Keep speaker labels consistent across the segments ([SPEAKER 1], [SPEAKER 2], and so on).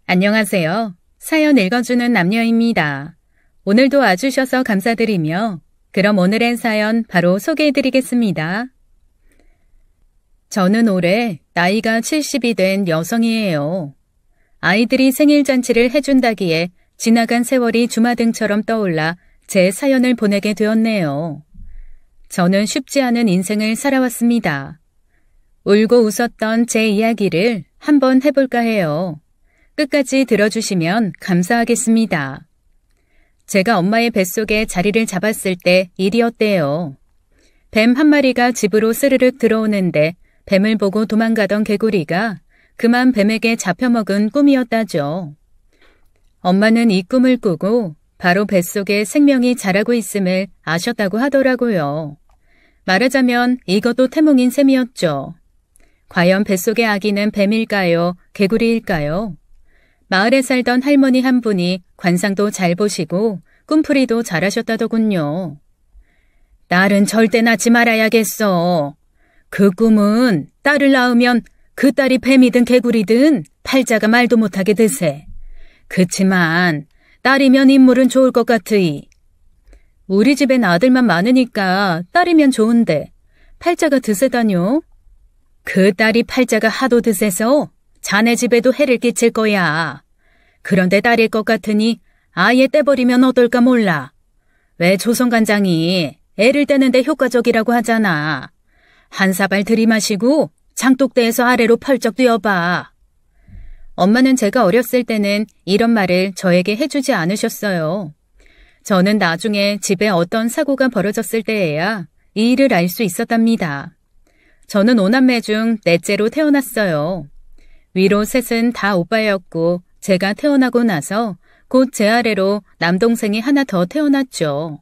[SPEAKER 1] 안녕하세요. 사연 읽어주는 남녀입니다. 오늘도 와주셔서 감사드리며 그럼 오늘의 사연 바로 소개해드리겠습니다. 저는 올해 나이가 70이 된 여성이에요. 아이들이 생일잔치를 해준다기에 지나간 세월이 주마등처럼 떠올라 제 사연을 보내게 되었네요. 저는 쉽지 않은 인생을 살아왔습니다. 울고 웃었던 제 이야기를 한번 해볼까 해요. 끝까지 들어주시면 감사하겠습니다. 제가 엄마의 뱃속에 자리를 잡았을 때 일이었대요. 뱀 한 마리가 집으로 스르륵 들어오는데 뱀을 보고 도망가던 개구리가 그만 뱀에게 잡혀먹은 꿈이었다죠. 엄마는 이 꿈을 꾸고 바로 뱃속에 생명이 자라고 있음을 아셨다고 하더라고요. 말하자면 이것도 태몽인 셈이었죠. 과연 뱃속의 아기는 뱀일까요? 개구리일까요? 마을에 살던 할머니 한 분이 관상도 잘 보시고 꿈풀이도 잘하셨다더군요. 딸은 절대 낳지 말아야겠어. 그 꿈은 딸을 낳으면 그 딸이 뱀이든 개구리든 팔자가 말도 못하게 되세. 그치만 딸이면 인물은 좋을 것 같으이. 우리 집엔 아들만 많으니까 딸이면 좋은데 팔자가 드세다뇨? 그 딸이 팔자가 하도 드세서 자네 집에도 해를 끼칠 거야. 그런데 딸일 것 같으니 아예 떼버리면 어떨까 몰라. 왜 조선간장이 애를 떼는데 효과적이라고 하잖아. 한 사발 들이마시고 장독대에서 아래로 펄쩍 뛰어봐. 엄마는 제가 어렸을 때는 이런 말을 저에게 해주지 않으셨어요. 저는 나중에 집에 어떤 사고가 벌어졌을 때에야 이 일을 알 수 있었답니다. 저는 5남매 중 넷째로 태어났어요. 위로 셋은 다 오빠였고 제가 태어나고 나서 곧 제 아래로 남동생이 하나 더 태어났죠.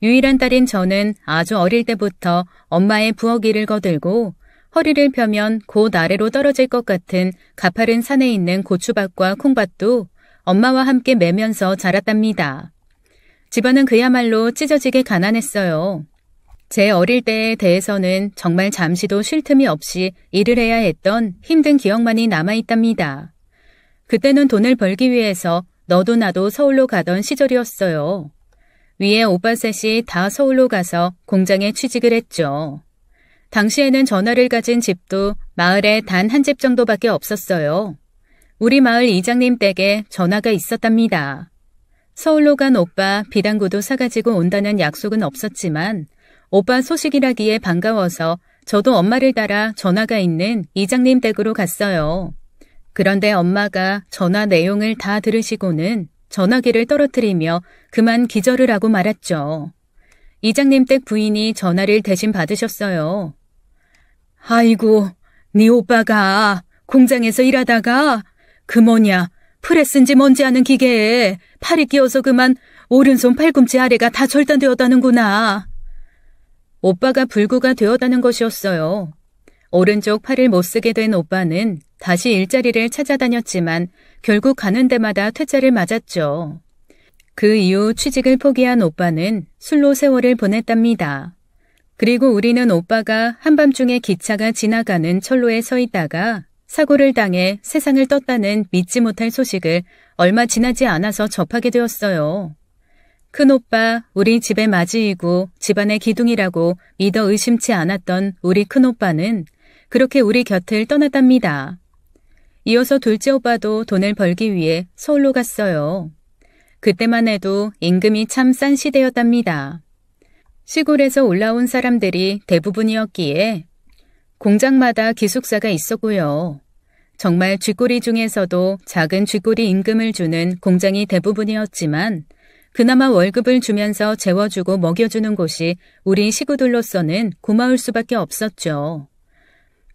[SPEAKER 1] 유일한 딸인 저는 아주 어릴 때부터 엄마의 부엌일을 거들고 허리를 펴면 곧 아래로 떨어질 것 같은 가파른 산에 있는 고추밭과 콩밭도 엄마와 함께 매면서 자랐답니다. 집안은 그야말로 찢어지게 가난했어요. 제 어릴 때에 대해서는 정말 잠시도 쉴 틈이 없이 일을 해야 했던 힘든 기억만이 남아있답니다. 그때는 돈을 벌기 위해서 너도 나도 서울로 가던 시절이었어요. 위에 오빠 셋이 다 서울로 가서 공장에 취직을 했죠. 당시에는 전화를 가진 집도 마을에 단 한 집 정도밖에 없었어요. 우리 마을 이장님 댁에 전화가 있었답니다. 서울로 간 오빠 비단구도 사가지고 온다는 약속은 없었지만 오빠 소식이라기에 반가워서 저도 엄마를 따라 전화가 있는 이장님 댁으로 갔어요. 그런데 엄마가 전화 내용을 다 들으시고는 전화기를 떨어뜨리며 그만 기절을 하고 말았죠. 이장님 댁 부인이 전화를 대신 받으셨어요. 아이고, 네 오빠가 공장에서 일하다가 그 프레스인지 뭔지 아는 기계에 팔이 끼어서 그만 오른손 팔꿈치 아래가 다 절단되었다는구나. 오빠가 불구가 되었다는 것이었어요. 오른쪽 팔을 못 쓰게 된 오빠는 다시 일자리를 찾아다녔지만 결국 가는 데마다 퇴짜를 맞았죠. 그 이후 취직을 포기한 오빠는 술로 세월을 보냈답니다. 그리고 우리는 오빠가 한밤중에 기차가 지나가는 철로에 서 있다가 사고를 당해 세상을 떴다는 믿지 못할 소식을 얼마 지나지 않아서 접하게 되었어요. 큰오빠, 우리 집의 맞이이고 집안의 기둥이라고 믿어 의심치 않았던 우리 큰오빠는 그렇게 우리 곁을 떠났답니다. 이어서 둘째 오빠도 돈을 벌기 위해 서울로 갔어요. 그때만 해도 임금이 참 싼 시대였답니다. 시골에서 올라온 사람들이 대부분이었기에 공장마다 기숙사가 있었고요. 정말 쥐꼬리 중에서도 작은 쥐꼬리 임금을 주는 공장이 대부분이었지만 그나마 월급을 주면서 재워주고 먹여주는 곳이 우리 식구들로서는 고마울 수밖에 없었죠.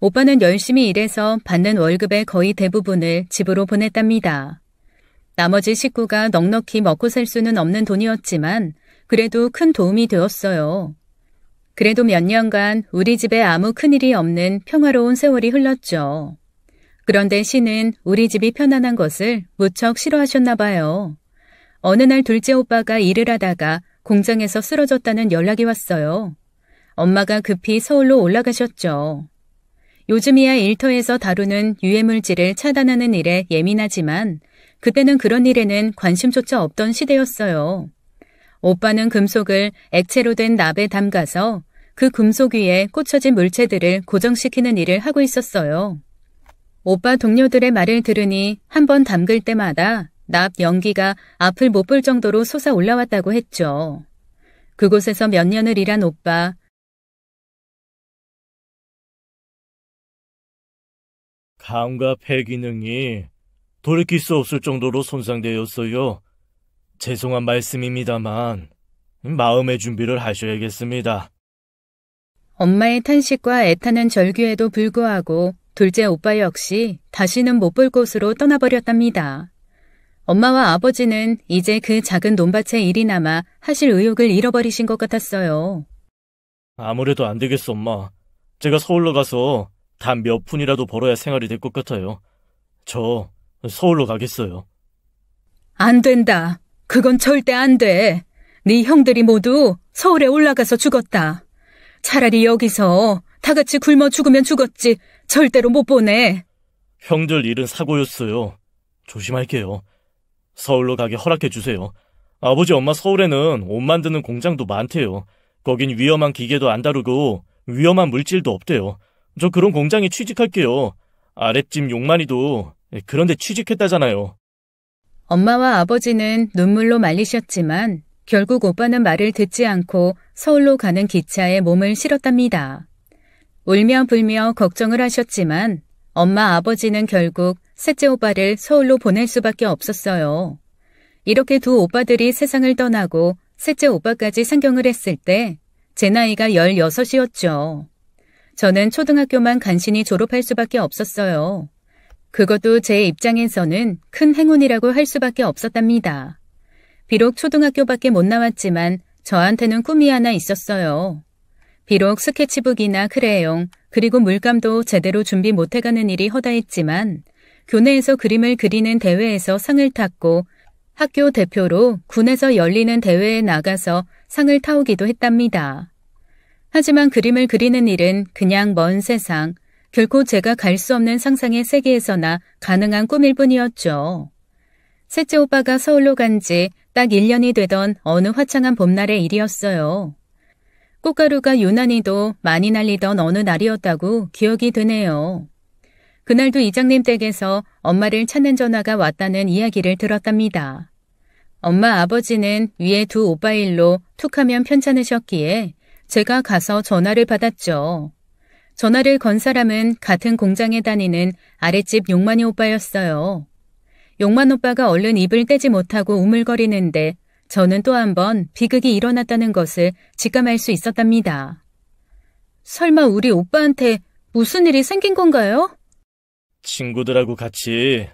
[SPEAKER 1] 오빠는 열심히 일해서 받는 월급의 거의 대부분을 집으로 보냈답니다. 나머지 식구가 넉넉히 먹고 살 수는 없는 돈이었지만 그래도 큰 도움이 되었어요. 그래도 몇 년간 우리 집에 아무 큰일이 없는 평화로운 세월이 흘렀죠. 그런데 신은 우리 집이 편안한 것을 무척 싫어하셨나 봐요. 어느 날 둘째 오빠가 일을 하다가 공장에서 쓰러졌다는 연락이 왔어요. 엄마가 급히 서울로 올라가셨죠. 요즘이야 일터에서 다루는 유해물질을 차단하는 일에 예민하지만 그때는 그런 일에는 관심조차 없던 시대였어요. 오빠는 금속을 액체로 된 납에 담가서 그 금속 위에 꽂혀진 물체들을 고정시키는 일을 하고 있었어요. 오빠 동료들의 말을 들으니 한 번 담글 때마다 납 연기가 앞을 못 볼 정도로 솟아 올라왔다고 했죠. 그곳에서 몇 년을 일한 오빠.
[SPEAKER 2] 감과 폐 기능이 돌이킬 수 없을 정도로 손상되었어요. 죄송한 말씀입니다만 마음의 준비를 하셔야겠습니다.
[SPEAKER 1] 엄마의 탄식과 애타는 절규에도 불구하고 둘째 오빠 역시 다시는 못 볼 곳으로 떠나버렸답니다. 엄마와 아버지는 이제 그 작은 논밭의 일이나마 하실 의욕을 잃어버리신 것 같았어요.
[SPEAKER 2] 아무래도 안 되겠어, 엄마. 제가 서울로 가서 단 몇 푼이라도 벌어야 생활이 될 것 같아요. 저 서울로 가겠어요.
[SPEAKER 1] 안 된다. 그건 절대 안 돼. 네 형들이 모두 서울에 올라가서 죽었다. 차라리 여기서 다 같이 굶어 죽으면 죽었지 절대로 못 보내.
[SPEAKER 2] 형들 일은 사고였어요. 조심할게요. 서울로 가게 허락해 주세요. 아버지 엄마 서울에는 옷 만드는 공장도 많대요. 거긴 위험한 기계도 안 다루고 위험한 물질도 없대요. 저 그런 공장에 취직할게요. 아랫집 용만이도 그런데 취직했다잖아요.
[SPEAKER 1] 엄마와 아버지는 눈물로 말리셨지만 결국 오빠는 말을 듣지 않고 서울로 가는 기차에 몸을 실었답니다. 울며 불며 걱정을 하셨지만 엄마 아버지는 결국 셋째 오빠를 서울로 보낼 수밖에 없었어요. 이렇게 두 오빠들이 세상을 떠나고 셋째 오빠까지 상경을 했을 때 제 나이가 16이었죠. 저는 초등학교만 간신히 졸업할 수밖에 없었어요. 그것도 제 입장에서는 큰 행운이라고 할 수밖에 없었답니다. 비록 초등학교밖에 못 나왔지만 저한테는 꿈이 하나 있었어요. 비록 스케치북이나 크레용 그리고 물감도 제대로 준비 못해가는 일이 허다했지만 교내에서 그림을 그리는 대회에서 상을 탔고 학교 대표로 군에서 열리는 대회에 나가서 상을 타오기도 했답니다. 하지만 그림을 그리는 일은 그냥 먼 세상, 결코 제가 갈 수 없는 상상의 세계에서나 가능한 꿈일 뿐이었죠. 셋째 오빠가 서울로 간 지 딱 1년이 되던 어느 화창한 봄날의 일이었어요. 꽃가루가 유난히도 많이 날리던 어느 날이었다고 기억이 되네요. 그날도 이장님 댁에서 엄마를 찾는 전화가 왔다는 이야기를 들었답니다. 엄마 아버지는 위에 두 오빠 일로 툭하면 편찮으셨기에 제가 가서 전화를 받았죠. 전화를 건 사람은 같은 공장에 다니는 아랫집 용만이 오빠였어요. 용만 오빠가 얼른 입을 떼지 못하고 우물거리는데 저는 또 한 번 비극이 일어났다는 것을 직감할 수 있었답니다. 설마 우리 오빠한테 무슨 일이 생긴 건가요?
[SPEAKER 2] 친구들하고 같이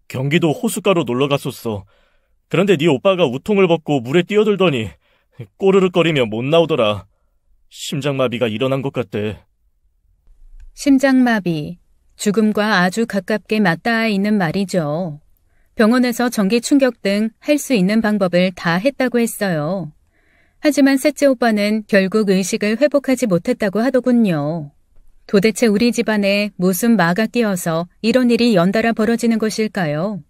[SPEAKER 2] 경기도 호숫가로 놀러 갔었어. 그런데 네 오빠가 우통을 벗고 물에 뛰어들더니 꼬르륵거리며 못 나오더라. 심장마비가 일어난 것 같대.
[SPEAKER 1] 심장마비, 죽음과 아주 가깝게 맞닿아 있는 말이죠. 병원에서 전기 충격 등 할 수 있는 방법을 다 했다고 했어요. 하지만 셋째 오빠는 결국 의식을 회복하지 못했다고 하더군요. 도대체 우리 집안에 무슨 마가 끼어서 이런 일이 연달아 벌어지는 것일까요?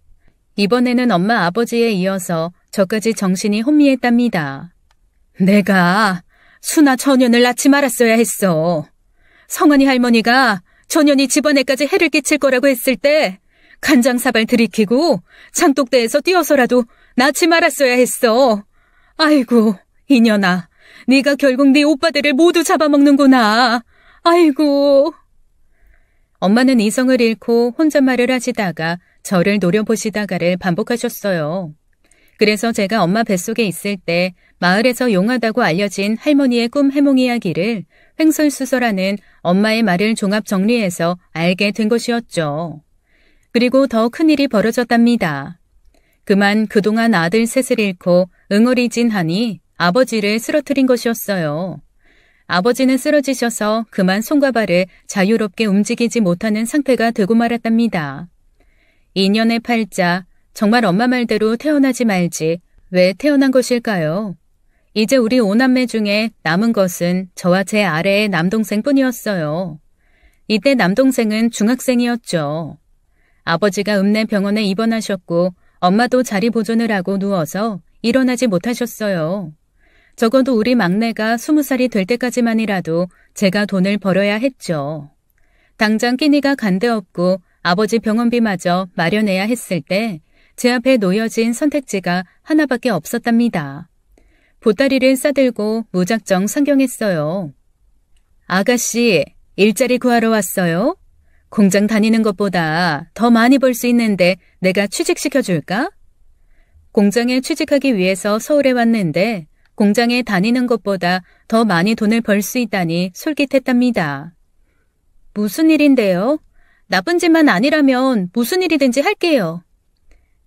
[SPEAKER 1] 이번에는 엄마 아버지에 이어서 저까지 정신이 혼미했답니다. 내가 수나 전현을 낳지 말았어야 했어. 성은이 할머니가 전현이 집안에까지 해를 끼칠 거라고 했을 때 간장사발 들이키고 장독대에서 뛰어서라도 낳지 말았어야 했어. 아이고 이년아, 네가 결국 네 오빠들을 모두 잡아먹는구나. 아이고. 엄마는 이성을 잃고 혼잣말을 하시다가 저를 노려보시다가를 반복하셨어요. 그래서 제가 엄마 뱃속에 있을 때 마을에서 용하다고 알려진 할머니의 꿈 해몽 이야기를 횡설수설하는 엄마의 말을 종합 정리해서 알게 된 것이었죠. 그리고 더 큰일이 벌어졌답니다. 그만 그동안 아들 셋을 잃고 응어리진하니 아버지를 쓰러뜨린 것이었어요. 아버지는 쓰러지셔서 그만 손과 발을 자유롭게 움직이지 못하는 상태가 되고 말았답니다. 2년의 팔자, 정말 엄마 말대로 태어나지 말지 왜 태어난 것일까요? 이제 우리 5남매 중에 남은 것은 저와 제 아래의 남동생뿐이었어요. 이때 남동생은 중학생이었죠. 아버지가 읍내병원에 입원하셨고 엄마도 자리 보존을 하고 누워서 일어나지 못하셨어요. 적어도 우리 막내가 20살이 될 때까지만이라도 제가 돈을 벌어야 했죠. 당장 끼니가 간데 없고 아버지 병원비마저 마련해야 했을 때 제 앞에 놓여진 선택지가 하나밖에 없었답니다. 보따리를 싸들고 무작정 상경했어요. 아가씨, 일자리 구하러 왔어요? 공장 다니는 것보다 더 많이 벌 수 있는데 내가 취직시켜줄까? 공장에 취직하기 위해서 서울에 왔는데 공장에 다니는 것보다 더 많이 돈을 벌 수 있다니 솔깃했답니다. 무슨 일인데요? 나쁜 짓만 아니라면 무슨 일이든지 할게요.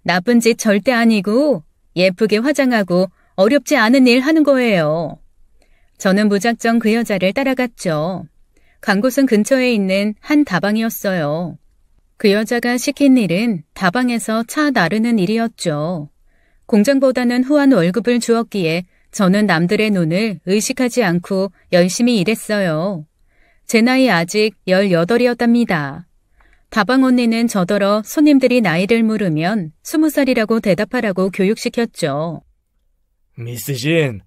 [SPEAKER 1] 나쁜 짓 절대 아니고 예쁘게 화장하고 어렵지 않은 일 하는 거예요. 저는 무작정 그 여자를 따라갔죠. 간 곳은 근처에 있는 한 다방이었어요. 그 여자가 시킨 일은 다방에서 차 나르는 일이었죠. 공장보다는 후한 월급을 주었기에 저는 남들의 눈을 의식하지 않고 열심히 일했어요. 제 나이 아직 18이었답니다. 다방 언니는 저더러 손님들이 나이를 물으면 20살이라고 대답하라고 교육시켰죠.
[SPEAKER 2] 미스진,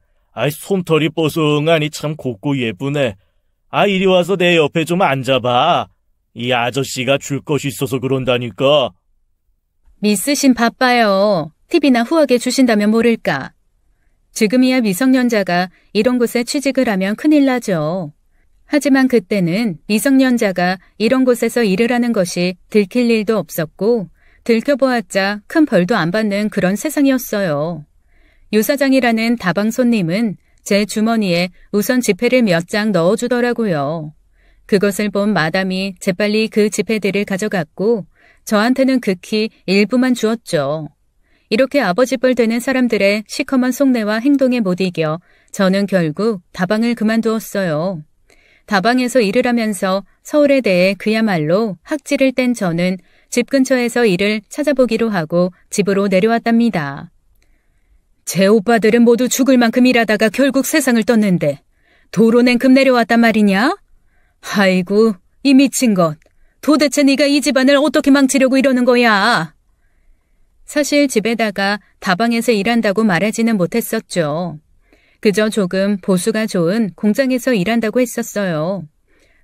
[SPEAKER 2] 솜털이 뽀송하니 참 곱고 예쁘네. 이리 와서 내 옆에 좀 앉아봐. 이 아저씨가 줄 것이 있어서 그런다니까.
[SPEAKER 1] 미스신 바빠요. 팁이나 후하게 주신다면 모를까. 지금이야 미성년자가 이런 곳에 취직을 하면 큰일 나죠. 하지만 그때는 미성년자가 이런 곳에서 일을 하는 것이 들킬 일도 없었고 들켜보았자 큰 벌도 안 받는 그런 세상이었어요. 유 사장이라는 다방 손님은 제 주머니에 우선 지폐를 몇 장 넣어주더라고요. 그것을 본 마담이 재빨리 그 지폐들을 가져갔고 저한테는 극히 일부만 주었죠. 이렇게 아버지 뻘 되는 사람들의 시커먼 속내와 행동에 못 이겨 저는 결국 다방을 그만두었어요. 다방에서 일을 하면서 서울에 대해 그야말로 학지를 뗀 저는 집 근처에서 일을 찾아보기로 하고 집으로 내려왔답니다. 제 오빠들은 모두 죽을 만큼 일하다가 결국 세상을 떴는데 도로냉큼 내려왔단 말이냐? 아이고, 이 미친 것. 도대체 네가 이 집안을 어떻게 망치려고 이러는 거야? 사실 집에다가 다방에서 일한다고 말하지는 못했었죠. 그저 조금 보수가 좋은 공장에서 일한다고 했었어요.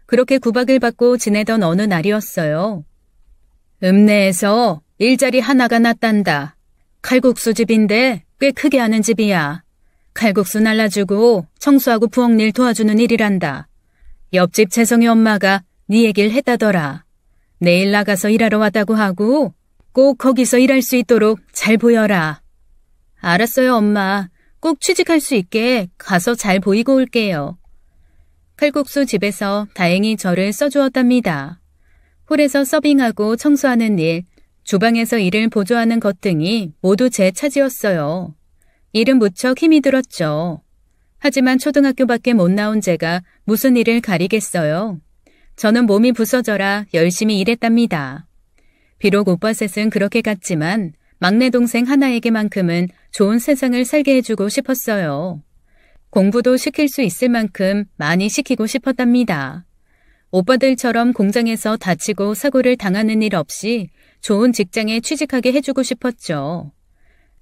[SPEAKER 1] 그렇게 구박을 받고 지내던 어느 날이었어요. 읍내에서 일자리 하나가 났단다. 칼국수 집인데 꽤 크게 하는 집이야. 칼국수 날라주고 청소하고 부엌일 도와주는 일이란다. 옆집 재성이 엄마가 네 얘기를 했다더라. 내일 나가서 일하러 왔다고 하고 꼭 거기서 일할 수 있도록 잘 보여라. 알았어요, 엄마. 꼭 취직할 수 있게 가서 잘 보이고 올게요. 칼국수 집에서 다행히 저를 써주었답니다. 홀에서 서빙하고 청소하는 일, 주방에서 일을 보조하는 것 등이 모두 제 차지였어요. 일은 무척 힘이 들었죠. 하지만 초등학교밖에 못 나온 제가 무슨 일을 가리겠어요. 저는 몸이 부서져라 열심히 일했답니다. 비록 오빠 셋은 그렇게 갔지만 막내 동생 하나에게만큼은 좋은 세상을 살게 해주고 싶었어요. 공부도 시킬 수 있을 만큼 많이 시키고 싶었답니다. 오빠들처럼 공장에서 다치고 사고를 당하는 일 없이 좋은 직장에 취직하게 해주고 싶었죠.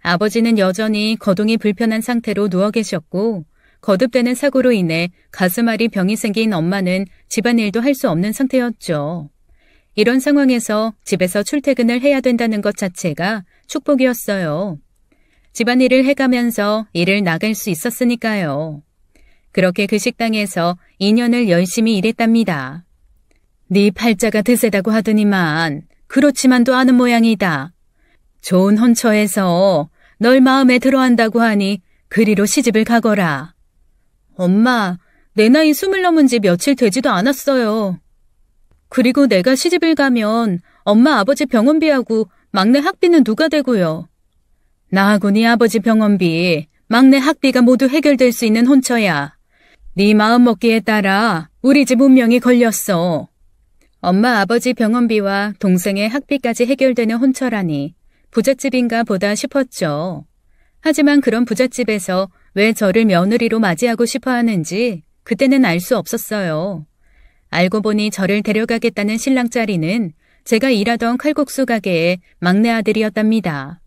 [SPEAKER 1] 아버지는 여전히 거동이 불편한 상태로 누워 계셨고 거듭되는 사고로 인해 가슴앓이 병이 생긴 엄마는 집안일도 할 수 없는 상태였죠. 이런 상황에서 집에서 출퇴근을 해야 된다는 것 자체가 축복이었어요. 집안일을 해가면서 일을 나갈 수 있었으니까요. 그렇게 그 식당에서 2년을 열심히 일했답니다. 네 팔자가 드세다고 하더니만 그렇지만도 않은 모양이다. 좋은 혼처에서 널 마음에 들어한다고 하니 그리로 시집을 가거라. 엄마, 내 나이 20 넘은 지 며칠 되지도 않았어요. 그리고 내가 시집을 가면 엄마 아버지 병원비하고 막내 학비는 누가 대고요? 나하고 네 아버지 병원비, 막내 학비가 모두 해결될 수 있는 혼처야. 네 마음먹기에 따라 우리 집 운명이 걸렸어. 엄마 아버지 병원비와 동생의 학비까지 해결되는 혼처라니 부잣집인가 보다 싶었죠. 하지만 그런 부잣집에서 왜 저를 며느리로 맞이하고 싶어 하는지 그때는 알 수 없었어요. 알고 보니 저를 데려가겠다는 신랑 짤이는 제가 일하던 칼국수 가게의 막내 아들이었답니다.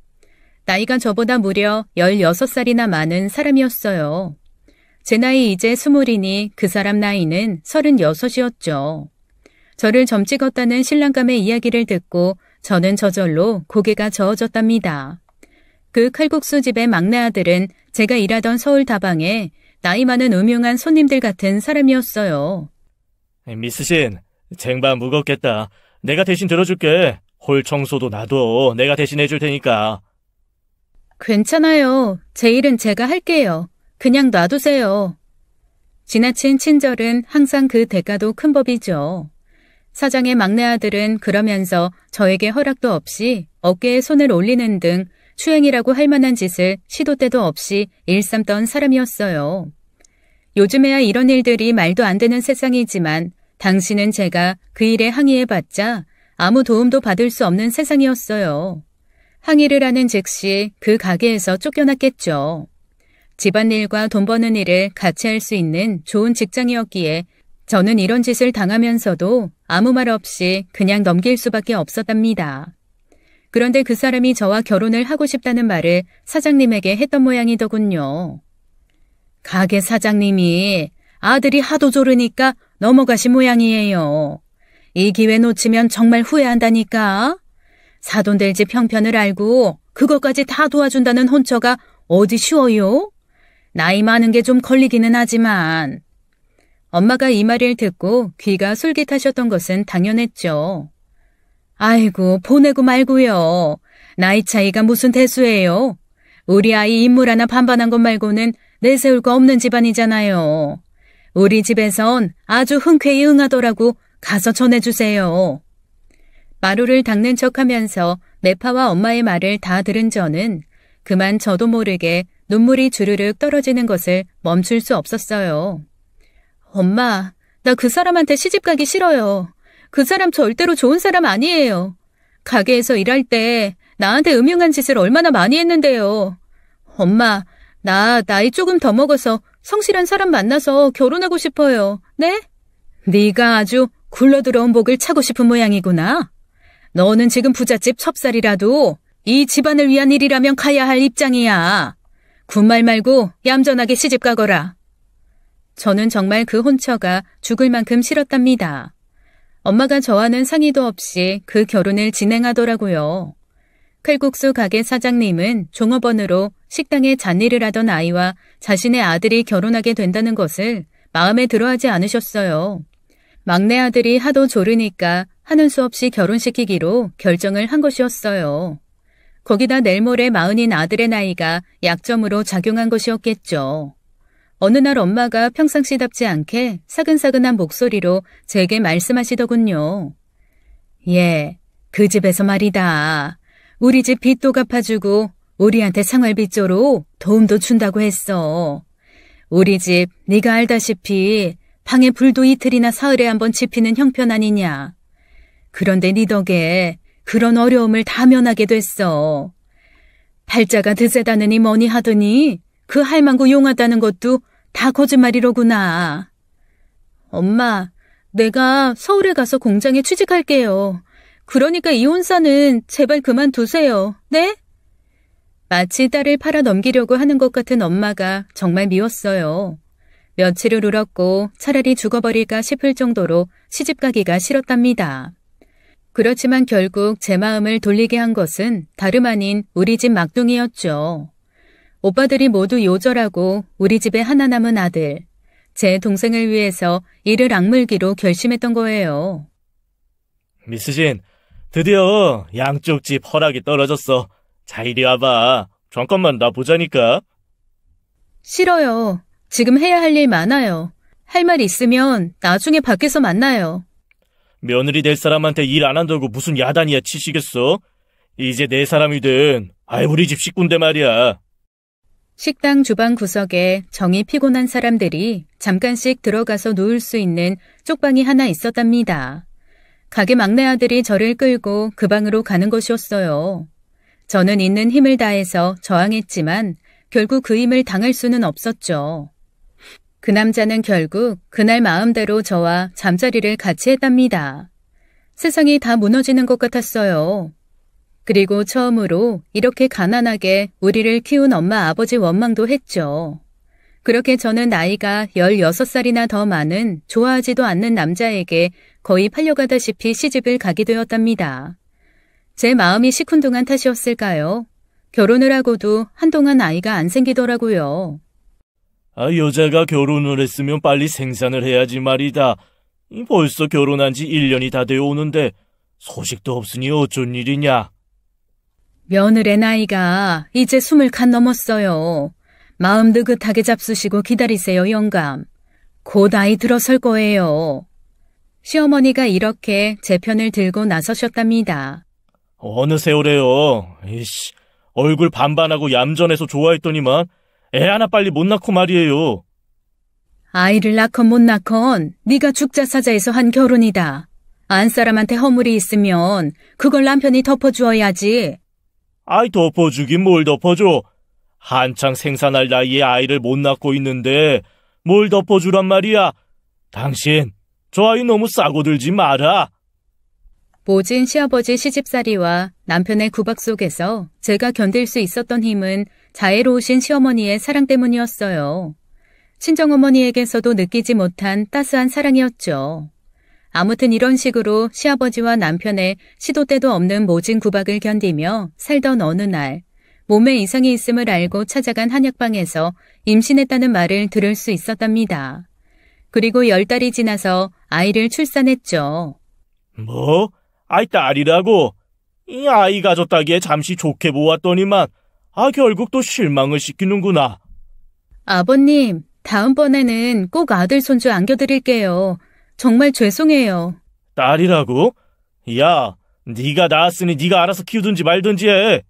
[SPEAKER 1] 나이가 저보다 무려 16살이나 많은 사람이었어요. 제 나이 이제 20이니 그 사람 나이는 36이었죠. 저를 점 찍었다는 신랑감의 이야기를 듣고 저는 저절로 고개가 저어졌답니다. 그 칼국수집의 막내 아들은 제가 일하던 서울 다방에 나이 많은 음흉한 손님들 같은 사람이었어요.
[SPEAKER 2] 미스 신, 쟁반 무겁겠다. 내가 대신 들어줄게. 홀 청소도 나도 내가 대신 해줄 테니까.
[SPEAKER 1] 괜찮아요. 제 일은 제가 할게요. 그냥 놔두세요. 지나친 친절은 항상 그 대가도 큰 법이죠. 사장의 막내 아들은 그러면서 저에게 허락도 없이 어깨에 손을 올리는 등 추행이라고 할 만한 짓을 시도 때도 없이 일삼던 사람이었어요. 요즘에야 이런 일들이 말도 안 되는 세상이지만 당시는 제가 그 일에 항의해봤자 아무 도움도 받을 수 없는 세상이었어요. 항의를 하는 즉시 그 가게에서 쫓겨났겠죠. 집안일과 돈 버는 일을 같이 할 수 있는 좋은 직장이었기에 저는 이런 짓을 당하면서도 아무 말 없이 그냥 넘길 수밖에 없었답니다. 그런데 그 사람이 저와 결혼을 하고 싶다는 말을 사장님에게 했던 모양이더군요. 가게 사장님이 아들이 하도 조르니까 넘어가신 모양이에요. 이 기회 놓치면 정말 후회한다니까. 사돈될 집 형편을 알고 그것까지 다 도와준다는 혼처가 어디 쉬워요? 나이 많은 게 좀 걸리기는 하지만. 엄마가 이 말을 듣고 귀가 솔깃하셨던 것은 당연했죠. 아이고, 보내고 말고요. 나이 차이가 무슨 대수예요. 우리 아이 인물 하나 반반한 것 말고는 내세울 거 없는 집안이잖아요. 우리 집에선 아주 흔쾌히 응하더라고 가서 전해주세요. 마루를 닦는 척하면서 매파와 엄마의 말을 다 들은 저는 그만 저도 모르게 눈물이 주르륵 떨어지는 것을 멈출 수 없었어요. 엄마, 나 그 사람한테 시집가기 싫어요. 그 사람 절대로 좋은 사람 아니에요. 가게에서 일할 때 나한테 음흉한 짓을 얼마나 많이 했는데요. 엄마, 나 나이 조금 더 먹어서 성실한 사람 만나서 결혼하고 싶어요. 네? 네가 아주 굴러들어온 복을 차고 싶은 모양이구나. 너는 지금 부잣집 첩살이라도 이 집안을 위한 일이라면 가야 할 입장이야. 군말 말고 얌전하게 시집 가거라. 저는 정말 그 혼처가 죽을 만큼 싫었답니다. 엄마가 저와는 상의도 없이 그 결혼을 진행하더라고요. 칼국수 가게 사장님은 종업원으로 식당에 잔일을 하던 아이와 자신의 아들이 결혼하게 된다는 것을 마음에 들어하지 않으셨어요. 막내 아들이 하도 조르니까 하는 수 없이 결혼시키기로 결정을 한 것이었어요. 거기다 내일 모레 40인 아들의 나이가 약점으로 작용한 것이었겠죠. 어느 날 엄마가 평상시답지 않게 사근사근한 목소리로 제게 말씀하시더군요. 예, 그 집에서 말이다. 우리 집 빚도 갚아주고 우리한테 생활비조로 도움도 준다고 했어. 우리 집 네가 알다시피 방에 불도 이틀이나 사흘에 한번 지피는 형편 아니냐. 그런데 네 덕에 그런 어려움을 다 면하게 됐어. 팔자가 드세다느니 뭐니 하더니 그 할망구 용하다는 것도 다 거짓말이로구나. 엄마, 내가 서울에 가서 공장에 취직할게요. 그러니까 이 혼사는 제발 그만두세요. 네? 마치 딸을 팔아 넘기려고 하는 것 같은 엄마가 정말 미웠어요. 며칠을 울었고 차라리 죽어버릴까 싶을 정도로 시집가기가 싫었답니다. 그렇지만 결국 제 마음을 돌리게 한 것은 다름 아닌 우리 집 막둥이였죠. 오빠들이 모두 요절하고 우리 집에 하나 남은 아들, 제 동생을 위해서 이를 악물기로 결심했던 거예요.
[SPEAKER 2] 미스진, 드디어 양쪽 집 허락이 떨어졌어. 자, 이리 와봐. 잠깐만 나 보자니까.
[SPEAKER 1] 싫어요. 지금 해야 할 일 많아요. 할 말 있으면 나중에 밖에서 만나요.
[SPEAKER 2] 며느리 될 사람한테 일 안 한다고 무슨 야단이야 치시겠어? 이제 내 사람이 된 우리 집 식구인데 말이야.
[SPEAKER 1] 식당 주방 구석에 정이 피곤한 사람들이 잠깐씩 들어가서 누울 수 있는 쪽방이 하나 있었답니다. 가게 막내 아들이 저를 끌고 그 방으로 가는 것이었어요. 저는 있는 힘을 다해서 저항했지만 결국 그 힘을 당할 수는 없었죠. 그 남자는 결국 그날 마음대로 저와 잠자리를 같이 했답니다. 세상이 다 무너지는 것 같았어요. 그리고 처음으로 이렇게 가난하게 우리를 키운 엄마 아버지 원망도 했죠. 그렇게 저는 나이가 16살이나 더 많은 좋아하지도 않는 남자에게 거의 팔려가다시피 시집을 가게 되었답니다. 제 마음이 시큰둥한 탓이었을까요? 결혼을 하고도 한동안 아이가 안 생기더라고요.
[SPEAKER 2] 여자가 결혼을 했으면 빨리 생산을 해야지 말이다. 벌써 결혼한 지 1년이 다 되어 오는데 소식도 없으니 어쩐 일이냐?
[SPEAKER 1] 며느리의 나이가 이제 20칸 넘었어요. 마음 느긋하게 잡수시고 기다리세요, 영감. 곧 아이 들어설 거예요. 시어머니가 이렇게 제 편을 들고 나서셨답니다.
[SPEAKER 2] 어느 세월에요. 이씨, 얼굴 반반하고 얌전해서 좋아했더니만 애 하나 빨리 못 낳고 말이에요.
[SPEAKER 1] 아이를 낳건 못 낳건 네가 죽자사자해서 한 결혼이다. 안사람한테 허물이 있으면 그걸 남편이 덮어주어야지.
[SPEAKER 2] 아이 덮어주긴 뭘 덮어줘. 한창 생산할 나이에 아이를 못 낳고 있는데 뭘 덮어주란 말이야. 당신 저 아이 너무 싸고 들지 마라.
[SPEAKER 1] 모진 시아버지 시집살이와 남편의 구박 속에서 제가 견딜 수 있었던 힘은 자애로우신 시어머니의 사랑 때문이었어요. 친정어머니에게서도 느끼지 못한 따스한 사랑이었죠. 아무튼 이런 식으로 시아버지와 남편의 시도 때도 없는 모진 구박을 견디며 살던 어느 날 몸에 이상이 있음을 알고 찾아간 한약방에서 임신했다는 말을 들을 수 있었답니다. 그리고 10달이 지나서 아이를 출산했죠.
[SPEAKER 2] 뭐? 아이 딸이라고? 이 아이 가졌다기에 잠시 좋게 보았더니만 결국 또 실망을 시키는구나.
[SPEAKER 1] 아버님, 다음번에는 꼭 아들 손주 안겨드릴게요. 정말 죄송해요.
[SPEAKER 2] 딸이라고? 야, 네가 낳았으니 네가 알아서 키우든지 말든지 해.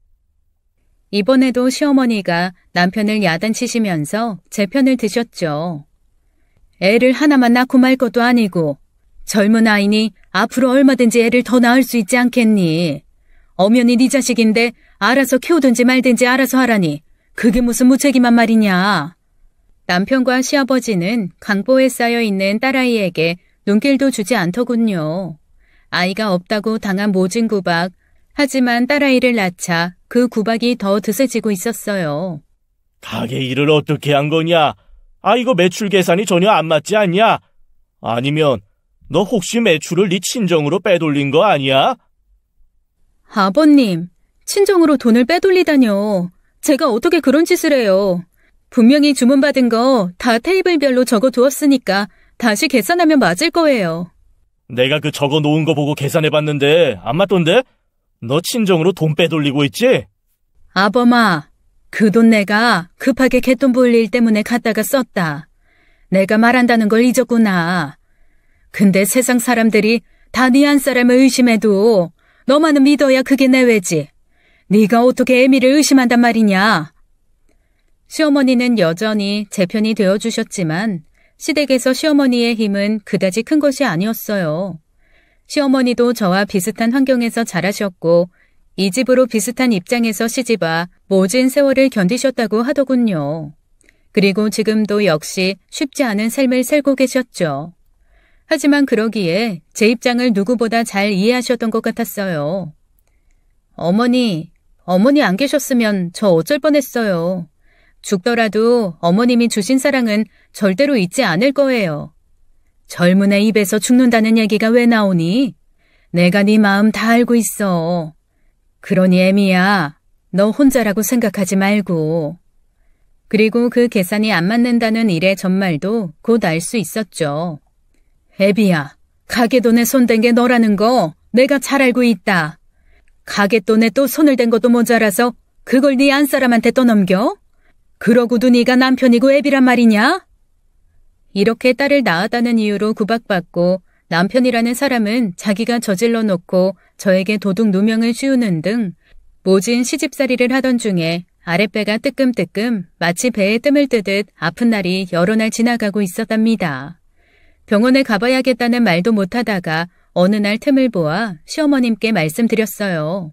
[SPEAKER 1] 이번에도 시어머니가 남편을 야단치시면서 제 편을 드셨죠. 애를 하나만 낳고 말 것도 아니고 젊은 아이니 앞으로 얼마든지 애를 더 낳을 수 있지 않겠니? 엄연히 네 자식인데 알아서 키우든지 말든지 알아서 하라니 그게 무슨 무책임한 말이냐. 남편과 시아버지는 강보에 쌓여있는 딸아이에게 눈길도 주지 않더군요. 아이가 없다고 당한 모진 구박, 하지만 딸아이를 낳자 그 구박이 더 드세지고 있었어요.
[SPEAKER 2] 가게 일을 어떻게 한 거냐? 이거 매출 계산이 전혀 안 맞지 않냐? 아니면 너 혹시 매출을 네 친정으로 빼돌린 거 아니야?
[SPEAKER 1] 아버님, 친정으로 돈을 빼돌리다뇨. 제가 어떻게 그런 짓을 해요. 분명히 주문받은 거 다 테이블별로 적어두었으니까 다시 계산하면 맞을 거예요.
[SPEAKER 2] 내가 그 적어 놓은 거 보고 계산해봤는데 안 맞던데? 너 친정으로 돈 빼돌리고 있지?
[SPEAKER 1] 아범아, 그 돈 내가 급하게 갯돈 부을 일 때문에 갖다가 썼다. 내가 말한다는 걸 잊었구나. 근데 세상 사람들이 다 네 한 사람을 의심해도 너만은 믿어야 그게 내외지. 네가 어떻게 애미를 의심한단 말이냐. 시어머니는 여전히 제 편이 되어주셨지만 시댁에서 시어머니의 힘은 그다지 큰 것이 아니었어요. 시어머니도 저와 비슷한 환경에서 자라셨고 이 집으로 비슷한 입장에서 시집와 모진 세월을 견디셨다고 하더군요. 그리고 지금도 역시 쉽지 않은 삶을 살고 계셨죠. 하지만 그러기에 제 입장을 누구보다 잘 이해하셨던 것 같았어요. 어머니 안 계셨으면 저 어쩔 뻔했어요. 죽더라도 어머님이 주신 사랑은 절대로 잊지 않을 거예요. 젊은 애 입에서 죽는다는 얘기가 왜 나오니? 내가 네 마음 다 알고 있어. 그러니 애미야, 너 혼자라고 생각하지 말고. 그리고 그 계산이 안 맞는다는 일의 전말도 곧 알 수 있었죠. 애비야, 가게돈에 손댄 게 너라는 거 내가 잘 알고 있다. 가게돈에 또 손을 댄 것도 모자라서 그걸 네 안사람한테 떠넘겨? 그러고도 네가 남편이고 애비란 말이냐? 이렇게 딸을 낳았다는 이유로 구박받고 남편이라는 사람은 자기가 저질러 놓고 저에게 도둑 누명을 씌우는 등 모진 시집살이를 하던 중에 아랫배가 뜨끔뜨끔 마치 배에 뜸을 뜨듯 아픈 날이 여러 날 지나가고 있었답니다. 병원에 가봐야겠다는 말도 못하다가 어느 날 틈을 보아 시어머님께 말씀드렸어요.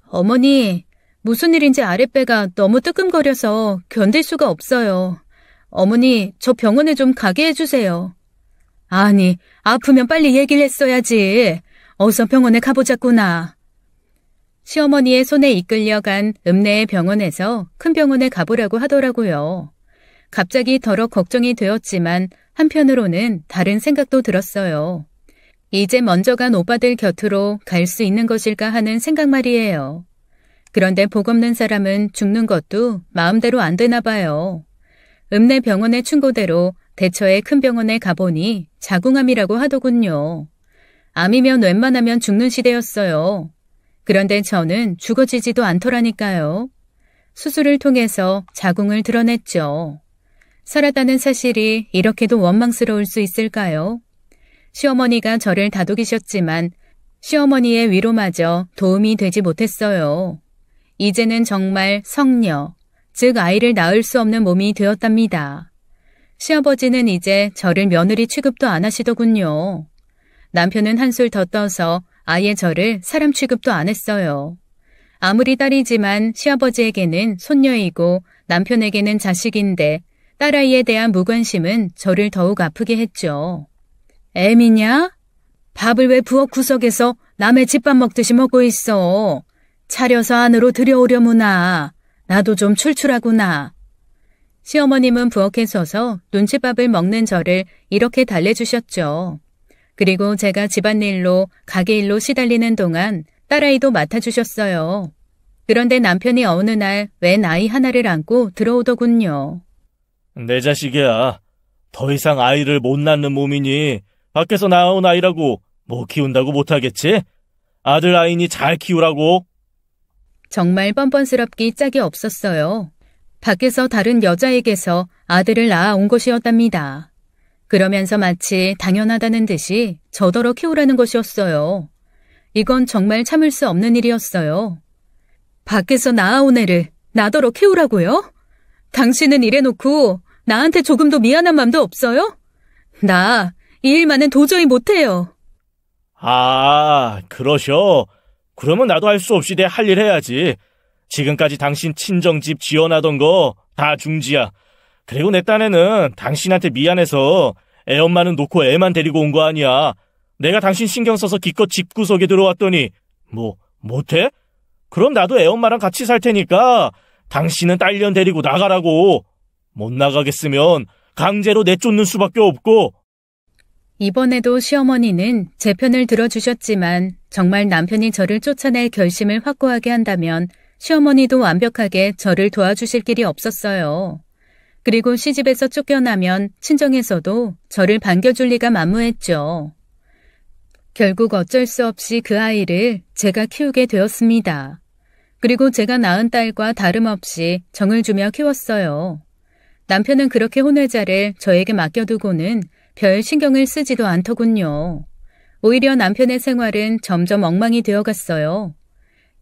[SPEAKER 1] 어머니, 무슨 일인지 아랫배가 너무 뜨끔거려서 견딜 수가 없어요. 어머니, 저 병원에 좀 가게 해주세요. 아니, 아프면 빨리 얘기를 했어야지. 어서 병원에 가보자꾸나. 시어머니의 손에 이끌려간 읍내의 병원에서 큰 병원에 가보라고 하더라고요. 갑자기 더러 걱정이 되었지만 한편으로는 다른 생각도 들었어요. 이제 먼저 간 오빠들 곁으로 갈 수 있는 것일까 하는 생각 말이에요. 그런데 복 없는 사람은 죽는 것도 마음대로 안 되나 봐요. 읍내 병원의 충고대로 대처에 큰 병원에 가보니 자궁암이라고 하더군요. 암이면 웬만하면 죽는 시대였어요. 그런데 저는 죽어지지도 않더라니까요. 수술을 통해서 자궁을 드러냈죠. 살았다는 사실이 이렇게도 원망스러울 수 있을까요? 시어머니가 저를 다독이셨지만 시어머니의 위로마저 도움이 되지 못했어요. 이제는 정말 성녀, 즉 아이를 낳을 수 없는 몸이 되었답니다. 시아버지는 이제 저를 며느리 취급도 안 하시더군요. 남편은 한술 더 떠서 아예 저를 사람 취급도 안 했어요. 아무리 딸이지만 시아버지에게는 손녀이고 남편에게는 자식인데 딸아이에 대한 무관심은 저를 더욱 아프게 했죠. 애미냐? 밥을 왜 부엌 구석에서 남의 집밥 먹듯이 먹고 있어? 차려서 안으로 들여오려무나. 나도 좀 출출하구나. 시어머님은 부엌에 서서 눈칫밥을 먹는 저를 이렇게 달래주셨죠. 그리고 제가 집안일로 가게 일로 시달리는 동안 딸아이도 맡아주셨어요. 그런데 남편이 어느 날 웬 아이 하나를 안고 들어오더군요.
[SPEAKER 2] 내 자식이야. 더 이상 아이를 못 낳는 몸이니 밖에서 나온 아이라고 뭐 키운다고 못하겠지? 아들 아이니 잘 키우라고.
[SPEAKER 1] 정말 뻔뻔스럽기 짝이 없었어요. 밖에서 다른 여자에게서 아들을 낳아온 것이었답니다. 그러면서 마치 당연하다는 듯이 저더러 키우라는 것이었어요. 이건 정말 참을 수 없는 일이었어요. 밖에서 낳아온 애를 나더러 키우라고요? 당신은 이래놓고 나한테 조금도 미안한 마음도 없어요? 나 이 일만은 도저히 못해요.
[SPEAKER 2] 아, 그러셔. 그러면 나도 할 수 없이 내 할 일 해야지. 지금까지 당신 친정집 지어놔던 거 다 중지야. 그리고 내 딴에는 당신한테 미안해서 애 엄마는 놓고 애만 데리고 온 거 아니야. 내가 당신 신경 써서 기껏 집구석에 들어왔더니 못해? 그럼 나도 애 엄마랑 같이 살 테니까 당신은 딸년 데리고 나가라고. 못 나가겠으면 강제로 내쫓는 수밖에 없고.
[SPEAKER 1] 이번에도 시어머니는 제 편을 들어주셨지만 정말 남편이 저를 쫓아낼 결심을 확고하게 한다면 시어머니도 완벽하게 저를 도와주실 길이 없었어요. 그리고 시집에서 쫓겨나면 친정에서도 저를 반겨줄 리가 만무했죠. 결국 어쩔 수 없이 그 아이를 제가 키우게 되었습니다. 그리고 제가 낳은 딸과 다름없이 정을 주며 키웠어요. 남편은 그렇게 혼외자를 저에게 맡겨두고는 별 신경을 쓰지도 않더군요. 오히려 남편의 생활은 점점 엉망이 되어갔어요.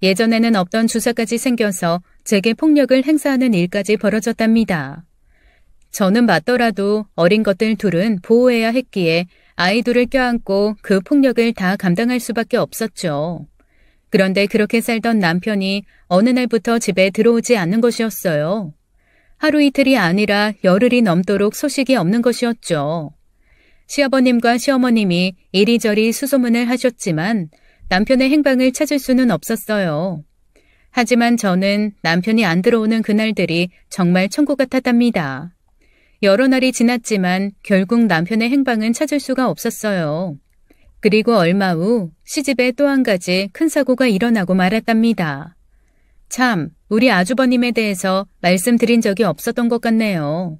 [SPEAKER 1] 예전에는 없던 주사까지 생겨서 제게 폭력을 행사하는 일까지 벌어졌답니다. 저는 맞더라도 어린 것들 둘은 보호해야 했기에 아이들을 껴안고 그 폭력을 다 감당할 수밖에 없었죠. 그런데 그렇게 살던 남편이 어느 날부터 집에 들어오지 않는 것이었어요. 하루 이틀이 아니라 열흘이 넘도록 소식이 없는 것이었죠. 시아버님과 시어머님이 이리저리 수소문을 하셨지만 남편의 행방을 찾을 수는 없었어요. 하지만 저는 남편이 안 들어오는 그날들이 정말 천국 같았답니다. 여러 날이 지났지만 결국 남편의 행방은 찾을 수가 없었어요. 그리고 얼마 후 시집에 또 한 가지 큰 사고가 일어나고 말았답니다. 참, 우리 아주버님에 대해서 말씀드린 적이 없었던 것 같네요.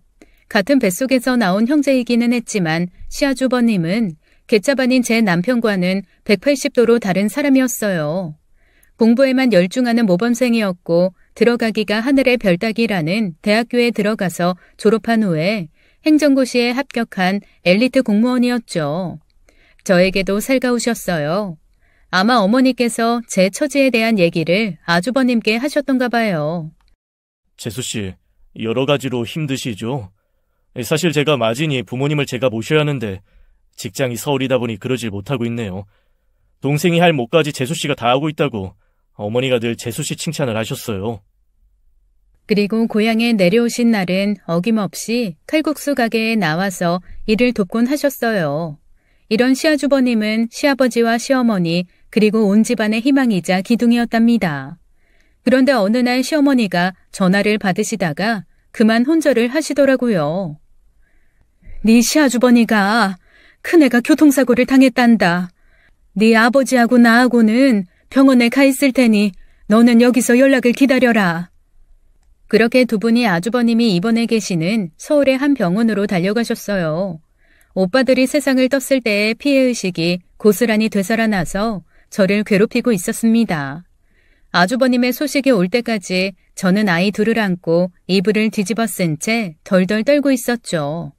[SPEAKER 1] 같은 뱃속에서 나온 형제이기는 했지만 시아주버님은 객자반인 제 남편과는 180도로 다른 사람이었어요. 공부에만 열중하는 모범생이었고 들어가기가 하늘의 별 따기라는 대학교에 들어가서 졸업한 후에 행정고시에 합격한 엘리트 공무원이었죠. 저에게도 살가우셨어요. 아마 어머니께서 제 처지에 대한 얘기를 아주버님께 하셨던가 봐요.
[SPEAKER 2] 재수씨, 여러 가지로 힘드시죠? 사실 제가 맞으니 부모님을 제가 모셔야 하는데 직장이 서울이다 보니 그러질 못하고 있네요. 동생이 할 몫까지 재수씨가 다 하고 있다고 어머니가 늘 재수씨 칭찬을 하셨어요.
[SPEAKER 1] 그리고 고향에 내려오신 날은 어김없이 칼국수 가게에 나와서 일을 돕곤 하셨어요. 이런 시아주버님은 시아버지와 시어머니 그리고 온 집안의 희망이자 기둥이었답니다. 그런데 어느 날 시어머니가 전화를 받으시다가 그만 혼절을 하시더라고요. 네 시아주버니가 큰애가 교통사고를 당했단다. 네 아버지하고 나하고는 병원에 가 있을 테니 너는 여기서 연락을 기다려라. 그렇게 두 분이 아주버님이 입원해 계시는 서울의 한 병원으로 달려가셨어요. 오빠들이 세상을 떴을 때의 피해의식이 고스란히 되살아나서 저를 괴롭히고 있었습니다. 아주버님의 소식이 올 때까지 저는 아이 둘을 안고 이불을 뒤집어 쓴 채 덜덜 떨고 있었죠.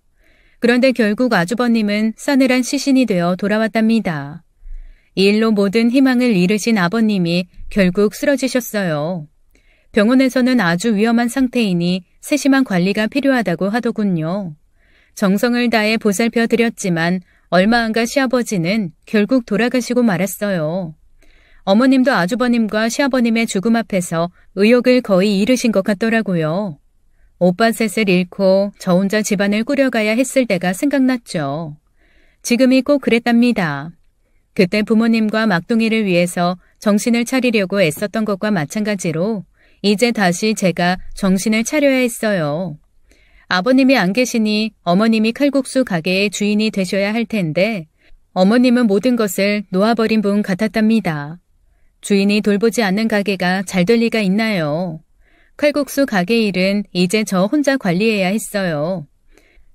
[SPEAKER 1] 그런데 결국 아주버님은 싸늘한 시신이 되어 돌아왔답니다. 이 일로 모든 희망을 잃으신 아버님이 결국 쓰러지셨어요. 병원에서는 아주 위험한 상태이니 세심한 관리가 필요하다고 하더군요. 정성을 다해 보살펴 드렸지만 얼마 안가 시아버지는 결국 돌아가시고 말았어요. 어머님도 아주버님과 시아버님의 죽음 앞에서 의욕을 거의 잃으신 것 같더라고요. 오빠 셋을 잃고 저 혼자 집안을 꾸려가야 했을 때가 생각났죠. 지금이 꼭 그랬답니다. 그때 부모님과 막둥이를 위해서 정신을 차리려고 애썼던 것과 마찬가지로 이제 다시 제가 정신을 차려야 했어요. 아버님이 안 계시니 어머님이 칼국수 가게의 주인이 되셔야 할 텐데 어머님은 모든 것을 놓아버린 분 같았답니다. 주인이 돌보지 않는 가게가 잘 될 리가 있나요? 칼국수 가게 일은 이제 저 혼자 관리해야 했어요.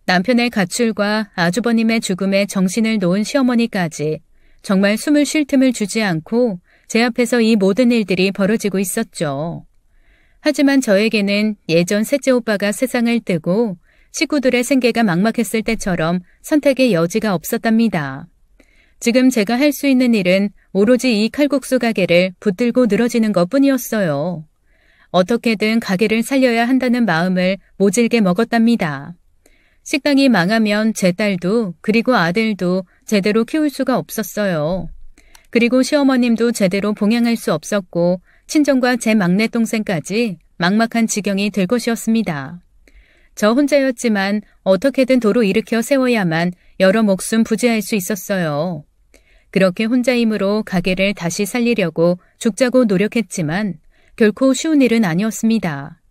[SPEAKER 1] 남편의 가출과 아주버님의 죽음에 정신을 놓은 시어머니까지 정말 숨을 쉴 틈을 주지 않고 제 앞에서 이 모든 일들이 벌어지고 있었죠. 하지만 저에게는 예전 셋째 오빠가 세상을 뜨고 식구들의 생계가 막막했을 때처럼 선택의 여지가 없었답니다. 지금 제가 할 수 있는 일은 오로지 이 칼국수 가게를 붙들고 늘어지는 것뿐이었어요. 어떻게든 가게를 살려야 한다는 마음을 모질게 먹었답니다. 식당이 망하면 제 딸도 그리고 아들도 제대로 키울 수가 없었어요. 그리고 시어머님도 제대로 봉양할 수 없었고 친정과 제 막내 동생까지 막막한 지경이 될 것이었습니다. 저 혼자였지만 어떻게든 도로 일으켜 세워야만 여러 목숨 부지할 수 있었어요. 그렇게 혼자 힘으로 가게를 다시 살리려고 죽자고 노력했지만 결코 쉬운 일은 아니었습니다.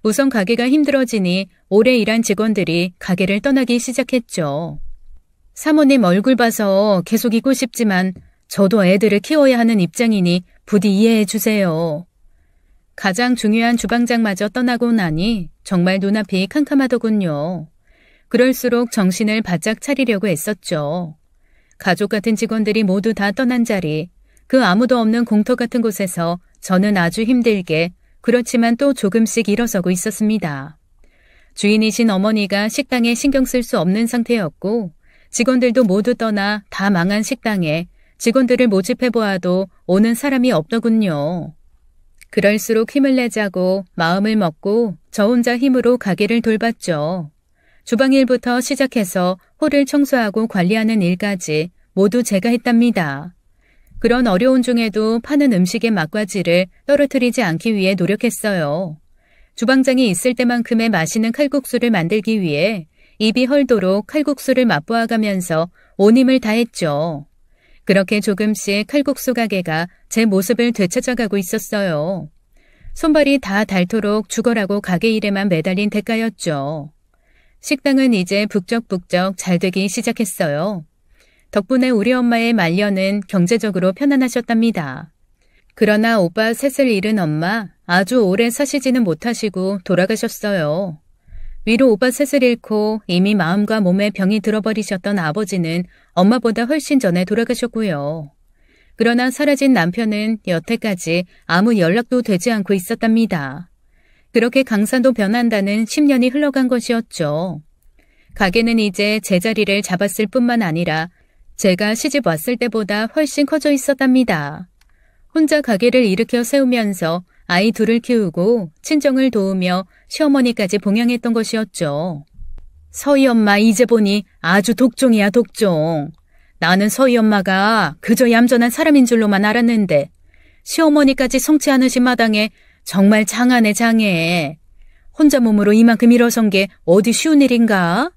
[SPEAKER 1] 우선 가게가 힘들어지니 오래 일한 직원들이 가게를 떠나기 시작했죠. 사모님 얼굴 봐서 계속 있고 싶지만 저도 애들을 키워야 하는 입장이니 부디 이해해 주세요. 가장 중요한 주방장마저 떠나고 나니 정말 눈앞이 캄캄하더군요. 그럴수록 정신을 바짝 차리려고 애썼죠. 가족 같은 직원들이 모두 다 떠난 자리, 그 아무도 없는 공터 같은 곳에서 저는 아주 힘들게 그렇지만 또 조금씩 일어서고 있었습니다. 주인이신 어머니가 식당에 신경 쓸 수 없는 상태였고 직원들도 모두 떠나 다 망한 식당에 직원들을 모집해보아도 오는 사람이 없더군요. 그럴수록 힘을 내자고 마음을 먹고 저 혼자 힘으로 가게를 돌봤죠. 주방일부터 시작해서 홀을 청소하고 관리하는 일까지 모두 제가 했답니다. 그런 어려운 중에도 파는 음식의 맛과질을 떨어뜨리지 않기 위해 노력했어요. 주방장이 있을 때만큼의 맛있는 칼국수를 만들기 위해 입이 헐도록 칼국수를 맛보아가면서 온 힘을 다했죠. 그렇게 조금씩 칼국수 가게가 제 모습을 되찾아가고 있었어요. 손발이 다 닳도록 죽어라고 가게 일에만 매달린 대가였죠. 식당은 이제 북적북적 잘 되기 시작했어요. 덕분에 우리 엄마의 말년은 경제적으로 편안하셨답니다. 그러나 오빠 셋을 잃은 엄마 아주 오래 사시지는 못하시고 돌아가셨어요. 위로 오빠 셋을 잃고 이미 마음과 몸에 병이 들어버리셨던 아버지는 엄마보다 훨씬 전에 돌아가셨고요. 그러나 사라진 남편은 여태까지 아무 연락도 되지 않고 있었답니다. 그렇게 강산도 변한다는 10년이 흘러간 것이었죠. 가게는 이제 제자리를 잡았을 뿐만 아니라 제가 시집 왔을 때보다 훨씬 커져 있었답니다. 혼자 가게를 일으켜 세우면서 아이 둘을 키우고 친정을 도우며 시어머니까지 봉양했던 것이었죠. 서희 엄마 이제 보니 아주 독종이야 독종. 나는 서희 엄마가 그저 얌전한 사람인 줄로만 알았는데 시어머니까지 성치 않으신 마당에 정말 장하네 장해. 혼자 몸으로 이만큼 일어선 게 어디 쉬운 일인가?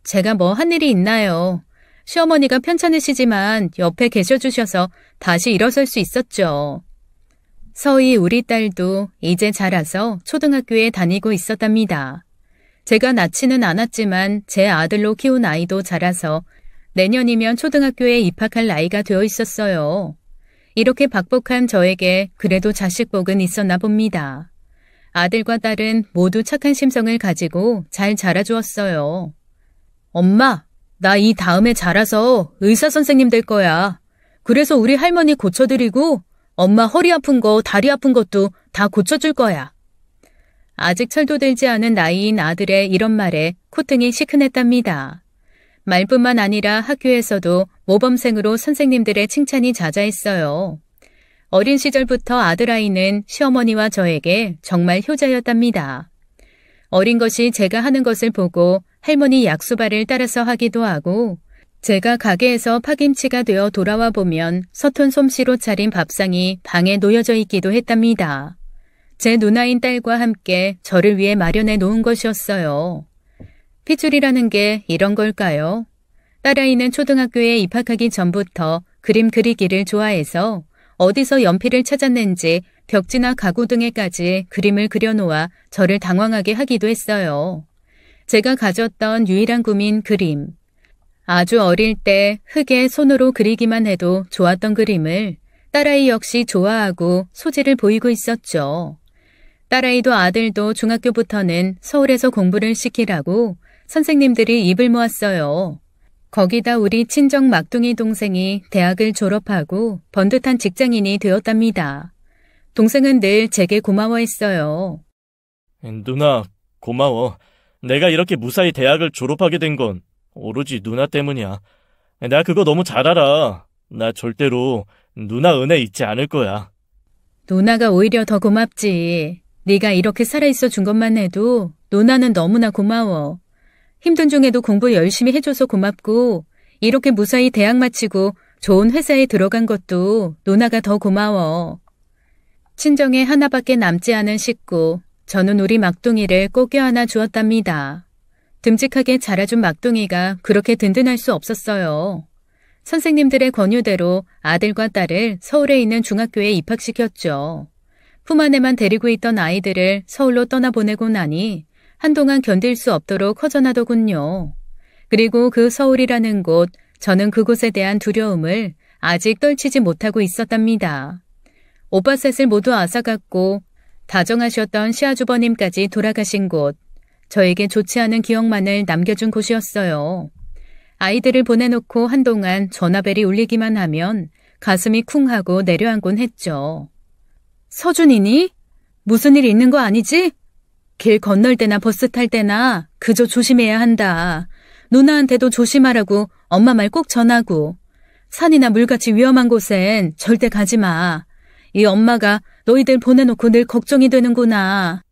[SPEAKER 1] 제가 뭐 한 일이 있나요? 시어머니가 편찮으시지만 옆에 계셔주셔서 다시 일어설 수 있었죠. 서희 우리 딸도 이제 자라서 초등학교에 다니고 있었답니다. 제가 낳지는 않았지만 제 아들로 키운 아이도 자라서 내년이면 초등학교에 입학할 나이가 되어 있었어요. 이렇게 박복한 저에게 그래도 자식복은 있었나 봅니다. 아들과 딸은 모두 착한 심성을 가지고 잘 자라주었어요. 엄마, 나 이 다음에 자라서 의사 선생님 될 거야. 그래서 우리 할머니 고쳐드리고 엄마 허리 아픈 거, 다리 아픈 것도 다 고쳐줄 거야. 아직 철도 들지 않은 나이인 아들의 이런 말에 코등이 시큰했답니다. 말뿐만 아니라 학교에서도 모범생으로 선생님들의 칭찬이 자자했어요. 어린 시절부터 아들아이는 시어머니와 저에게 정말 효자였답니다. 어린 것이 제가 하는 것을 보고 할머니 약수발을 따라서 하기도 하고 제가 가게에서 파김치가 되어 돌아와 보면 서툰 솜씨로 차린 밥상이 방에 놓여져 있기도 했답니다. 제 누나인 딸과 함께 저를 위해 마련해 놓은 것이었어요. 핏줄이라는 게 이런 걸까요? 딸아이는 초등학교에 입학하기 전부터 그림 그리기를 좋아해서 어디서 연필을 찾았는지 벽지나 가구 등에까지 그림을 그려놓아 저를 당황하게 하기도 했어요. 제가 가졌던 유일한 꿈인 그림. 아주 어릴 때 흙에 손으로 그리기만 해도 좋았던 그림을 딸아이 역시 좋아하고 소질을 보이고 있었죠. 딸아이도 아들도 중학교부터는 서울에서 공부를 시키라고 선생님들이 입을 모았어요. 거기다 우리 친정 막둥이 동생이 대학을 졸업하고 번듯한 직장인이 되었답니다. 동생은 늘 제게 고마워했어요.
[SPEAKER 2] 누나, 고마워. 내가 이렇게 무사히 대학을 졸업하게 된 건 오로지 누나 때문이야. 나 그거 너무 잘 알아. 나 절대로 누나 은혜 잊지 않을 거야.
[SPEAKER 1] 누나가 오히려 더 고맙지. 네가 이렇게 살아있어 준 것만 해도 누나는 너무나 고마워. 힘든 중에도 공부 열심히 해줘서 고맙고 이렇게 무사히 대학 마치고 좋은 회사에 들어간 것도 누나가 더 고마워. 친정에 하나밖에 남지 않은 식구, 저는 우리 막둥이를 꼭 껴안아 주었답니다. 듬직하게 자라준 막둥이가 그렇게 든든할 수 없었어요. 선생님들의 권유대로 아들과 딸을 서울에 있는 중학교에 입학시켰죠. 품 안에만 데리고 있던 아이들을 서울로 떠나보내고 나니 한동안 견딜 수 없도록 커져나더군요. 그리고 그 서울이라는 곳, 저는 그곳에 대한 두려움을 아직 떨치지 못하고 있었답니다. 오빠 셋을 모두 앗아갔고 다정하셨던 시아주버님까지 돌아가신 곳, 저에게 좋지 않은 기억만을 남겨준 곳이었어요. 아이들을 보내놓고 한동안 전화벨이 울리기만 하면 가슴이 쿵 하고 내려앉곤 했죠. 서준이니? 무슨 일 있는 거 아니지? 길 건널 때나 버스 탈 때나 그저 조심해야 한다. 누나한테도 조심하라고 엄마 말 꼭 전하고. 산이나 물같이 위험한 곳엔 절대 가지 마. 이 엄마가 너희들 보내놓고 늘 걱정이 되는구나.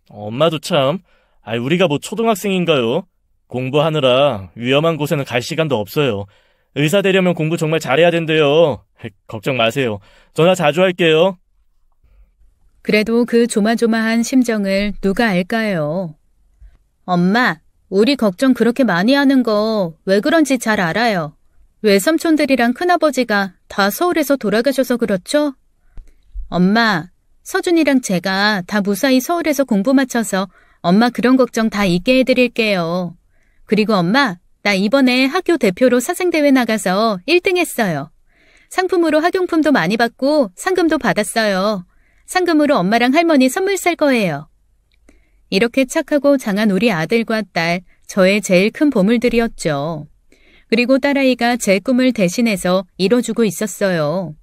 [SPEAKER 2] 엄마도 참, 우리가 뭐 초등학생인가요? 공부하느라 위험한 곳에는 갈 시간도 없어요. 의사 되려면 공부 정말 잘해야 된대요. 걱정 마세요. 전화 자주 할게요.
[SPEAKER 1] 그래도 그 조마조마한 심정을 누가 알까요? 엄마, 우리 걱정 그렇게 많이 하는 거 왜 그런지 잘 알아요. 외삼촌들이랑 큰아버지가 다 서울에서 돌아가셔서 그렇죠? 엄마, 서준이랑 제가 다 무사히 서울에서 공부 마쳐서 엄마 그런 걱정 다 잊게 해드릴게요. 그리고 엄마, 나 이번에 학교 대표로 사생대회 나가서 1등 했어요. 상품으로 학용품도 많이 받고 상금도 받았어요. 상금으로 엄마랑 할머니 선물 살 거예요. 이렇게 착하고 장한 우리 아들과 딸, 저의 제일 큰 보물들이었죠. 그리고 딸아이가 제 꿈을 대신해서 이뤄주고 있었어요.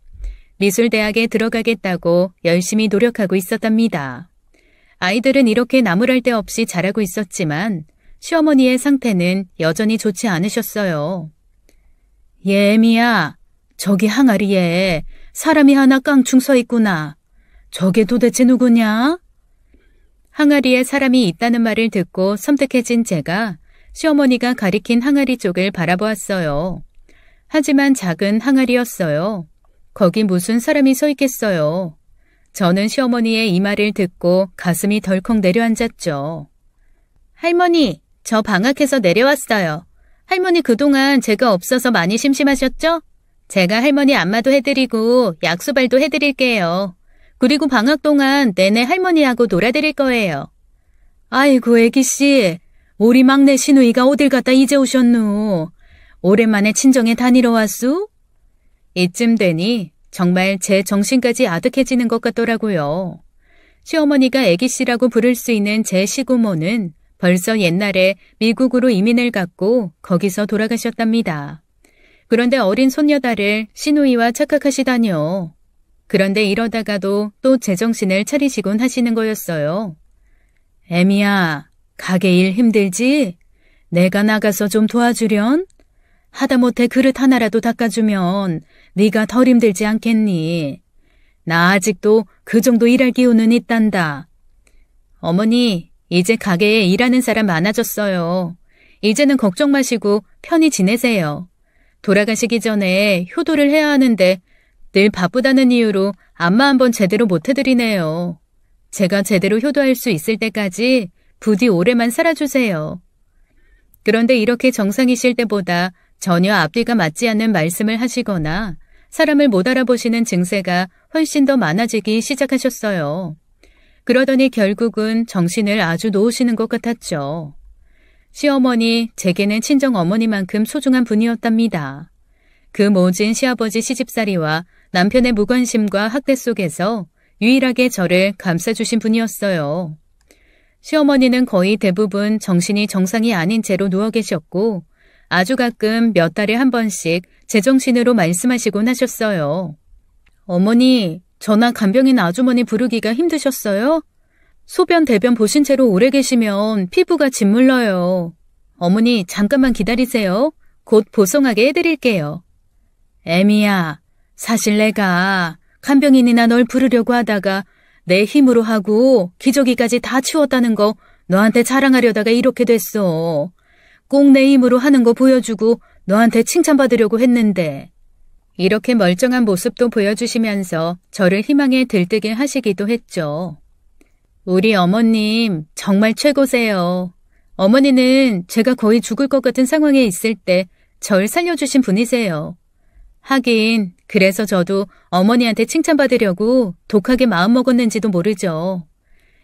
[SPEAKER 1] 미술대학에 들어가겠다고 열심히 노력하고 있었답니다. 아이들은 이렇게 나무랄 데 없이 자라고 있었지만 시어머니의 상태는 여전히 좋지 않으셨어요. 예미야, 저기 항아리에 사람이 하나 깡충 서 있구나. 저게 도대체 누구냐? 항아리에 사람이 있다는 말을 듣고 섬뜩해진 제가 시어머니가 가리킨 항아리 쪽을 바라보았어요. 하지만 작은 항아리였어요. 거기 무슨 사람이 서 있겠어요. 저는 시어머니의 이 말을 듣고 가슴이 덜컥 내려앉았죠. 할머니, 저 방학해서 내려왔어요. 할머니 그동안 제가 없어서 많이 심심하셨죠? 제가 할머니 안마도 해드리고 약수발도 해드릴게요. 그리고 방학 동안 내내 할머니하고 놀아드릴 거예요. 아이고 애기씨, 우리 막내 시누이가 어딜 갔다 이제 오셨누? 오랜만에 친정에 다니러 왔수? 이쯤 되니 정말 제 정신까지 아득해지는 것 같더라고요. 시어머니가 애기씨라고 부를 수 있는 제 시고모는 벌써 옛날에 미국으로 이민을 갔고 거기서 돌아가셨답니다. 그런데 어린 손녀딸을 시누이와 착각하시다니요. 그런데 이러다가도 또 제정신을 차리시곤 하시는 거였어요. 애미야, 가게 일 힘들지? 내가 나가서 좀 도와주련? 하다못해 그릇 하나라도 닦아주면 네가 덜 힘들지 않겠니? 나 아직도 그 정도 일할 기운은 있단다. 어머니, 이제 가게에 일하는 사람 많아졌어요. 이제는 걱정 마시고 편히 지내세요. 돌아가시기 전에 효도를 해야 하는데 늘 바쁘다는 이유로 안마 한번 제대로 못 해드리네요. 제가 제대로 효도할 수 있을 때까지 부디 오래만 살아주세요. 그런데 이렇게 정상이실 때보다 전혀 앞뒤가 맞지 않는 말씀을 하시거나 사람을 못 알아보시는 증세가 훨씬 더 많아지기 시작하셨어요. 그러더니 결국은 정신을 아주 놓으시는 것 같았죠. 시어머니, 제게는 친정 어머니만큼 소중한 분이었답니다. 그 모진 시아버지 시집살이와 남편의 무관심과 학대 속에서 유일하게 저를 감싸주신 분이었어요. 시어머니는 거의 대부분 정신이 정상이 아닌 채로 누워 계셨고 아주 가끔 몇 달에 한 번씩 제정신으로 말씀하시곤 하셨어요. 어머니, 저나 간병인 아주머니 부르기가 힘드셨어요? 소변 대변 보신 채로 오래 계시면 피부가 짓물러요. 어머니 잠깐만 기다리세요. 곧 보송하게 해드릴게요. 애미야, 사실 내가 간병인이나 널 부르려고 하다가 내 힘으로 하고 기저귀까지 다 치웠다는 거 너한테 자랑하려다가 이렇게 됐어. 꼭 내 힘으로 하는 거 보여주고 너한테 칭찬받으려고 했는데. 이렇게 멀쩡한 모습도 보여주시면서 저를 희망에 들뜨게 하시기도 했죠. 우리 어머님 정말 최고세요. 어머니는 제가 거의 죽을 것 같은 상황에 있을 때 절 살려주신 분이세요. 하긴 그래서 저도 어머니한테 칭찬받으려고 독하게 마음먹었는지도 모르죠.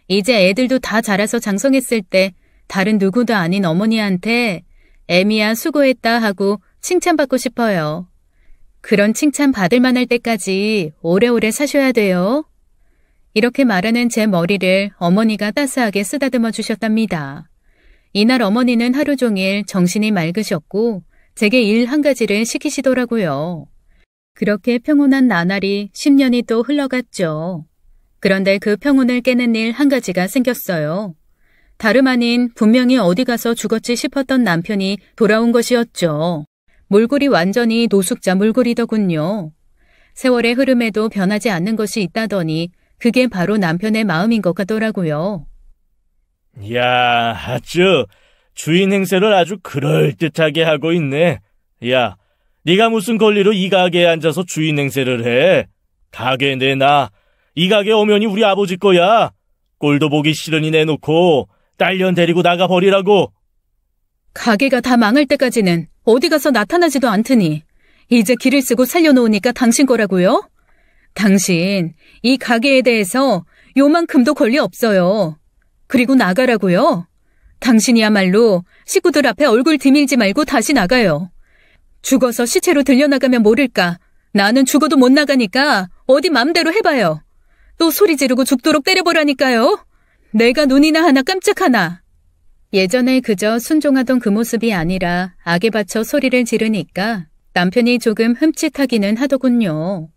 [SPEAKER 1] 이제 애들도 다 자라서 장성했을 때 다른 누구도 아닌 어머니한테 애미야 수고했다 하고 칭찬받고 싶어요. 그런 칭찬 받을 만할 때까지 오래오래 사셔야 돼요. 이렇게 말하는 제 머리를 어머니가 따스하게 쓰다듬어 주셨답니다. 이날 어머니는 하루 종일 정신이 맑으셨고 제게 일 한 가지를 시키시더라고요. 그렇게 평온한 나날이 10년이 또 흘러갔죠. 그런데 그 평온을 깨는 일 한 가지가 생겼어요. 다름 아닌 분명히 어디 가서 죽었지 싶었던 남편이 돌아온 것이었죠. 몰골이 완전히 노숙자 몰골이더군요. 세월의 흐름에도 변하지 않는 것이 있다더니 그게 바로 남편의 마음인 것 같더라고요.
[SPEAKER 2] 야, 아쭈, 주인 행세를 아주 그럴듯하게 하고 있네. 야, 네가 무슨 권리로 이 가게에 앉아서 주인 행세를 해? 가게 내놔. 이 가게 오면이 우리 아버지 거야. 꼴도 보기 싫으니 내놓고 딸년 데리고 나가버리라고.
[SPEAKER 1] 가게가 다 망할 때까지는 어디 가서 나타나지도 않더니 이제 길을 쓰고 살려놓으니까 당신 거라고요? 당신 이 가게에 대해서 요만큼도 권리 없어요. 그리고 나가라고요? 당신이야말로 식구들 앞에 얼굴 디밀지 말고 다시 나가요. 죽어서 시체로 들려나가면 모를까. 나는 죽어도 못 나가니까 어디 맘대로 해봐요. 또 소리 지르고 죽도록 때려보라니까요. 내가 눈이나 하나 깜짝하나. 예전에 그저 순종하던 그 모습이 아니라 악에 받쳐 소리를 지르니까 남편이 조금 흠칫하기는 하더군요.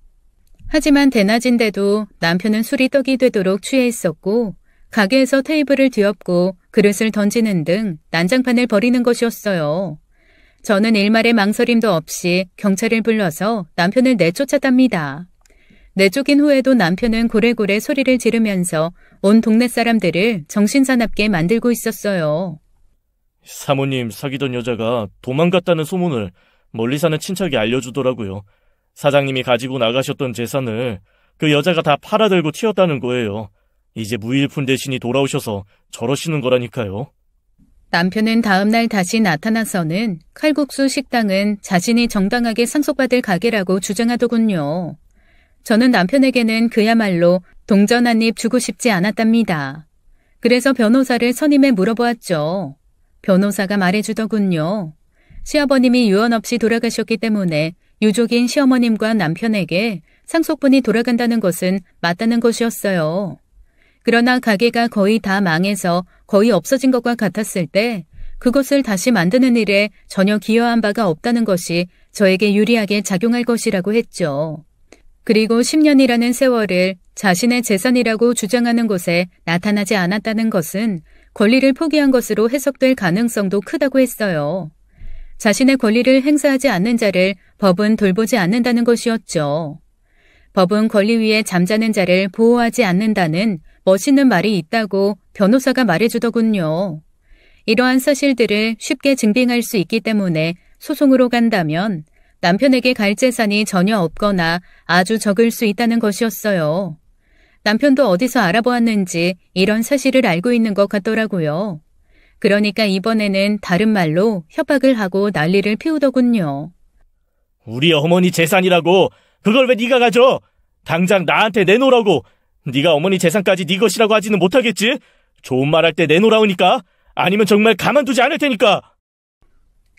[SPEAKER 1] 하지만 대낮인데도 남편은 술이 떡이 되도록 취해 있었고 가게에서 테이블을 뒤엎고 그릇을 던지는 등 난장판을 벌이는 것이었어요. 저는 일말의 망설임도 없이 경찰을 불러서 남편을 내쫓았답니다. 내쫓긴 후에도 남편은 고래고래 소리를 지르면서 온 동네 사람들을 정신사납게 만들고 있었어요.
[SPEAKER 2] 사모님 사귀던 여자가 도망갔다는 소문을 멀리 사는 친척이 알려주더라고요. 사장님이 가지고 나가셨던 재산을 그 여자가 다 팔아들고 튀었다는 거예요. 이제 무일푼 대신이 돌아오셔서 저러시는 거라니까요.
[SPEAKER 1] 남편은 다음날 다시 나타나서는 칼국수 식당은 자신이 정당하게 상속받을 가게라고 주장하더군요. 저는 남편에게는 그야말로 동전 한 입 주고 싶지 않았답니다. 그래서 변호사를 선임해 물어보았죠. 변호사가 말해주더군요. 시아버님이 유언 없이 돌아가셨기 때문에 유족인 시어머님과 남편에게 상속분이 돌아간다는 것은 맞다는 것이었어요. 그러나 가게가 거의 다 망해서 거의 없어진 것과 같았을 때 그것을 다시 만드는 일에 전혀 기여한 바가 없다는 것이 저에게 유리하게 작용할 것이라고 했죠. 그리고 10년이라는 세월을 자신의 재산이라고 주장하는 곳에 나타나지 않았다는 것은 권리를 포기한 것으로 해석될 가능성도 크다고 했어요. 자신의 권리를 행사하지 않는 자를 법은 돌보지 않는다는 것이었죠. 법은 권리 위에 잠자는 자를 보호하지 않는다는 멋있는 말이 있다고 변호사가 말해주더군요. 이러한 사실들을 쉽게 증빙할 수 있기 때문에 소송으로 간다면 남편에게 갈 재산이 전혀 없거나 아주 적을 수 있다는 것이었어요. 남편도 어디서 알아보았는지 이런 사실을 알고 있는 것 같더라고요. 그러니까 이번에는 다른 말로 협박을 하고 난리를 피우더군요.
[SPEAKER 2] 우리 어머니 재산이라고 그걸 왜 네가 가져? 당장 나한테 내놓으라고. 네가 어머니 재산까지 네 것이라고 하지는 못하겠지? 좋은 말 할 때 내놓으라오니까. 아니면 정말 가만두지 않을 테니까.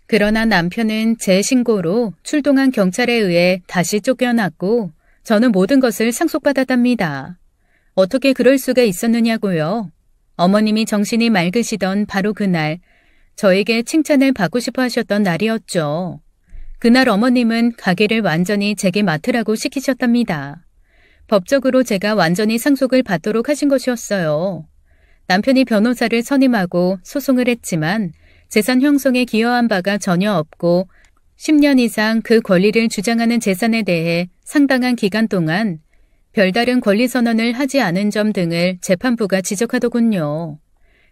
[SPEAKER 1] 그러나 남편은 제 신고로 출동한 경찰에 의해 다시 쫓겨났고 저는 모든 것을 상속받았답니다. 어떻게 그럴 수가 있었느냐고요. 어머님이 정신이 맑으시던 바로 그날 저에게 칭찬을 받고 싶어 하셨던 날이었죠. 그날 어머님은 가게를 완전히 제게 맡으라고 시키셨답니다. 법적으로 제가 완전히 상속을 받도록 하신 것이었어요. 남편이 변호사를 선임하고 소송을 했지만 재산 형성에 기여한 바가 전혀 없고 10년 이상 그 권리를 주장하는 재산에 대해 상당한 기간 동안 별다른 권리 선언을 하지 않은 점 등을 재판부가 지적하더군요.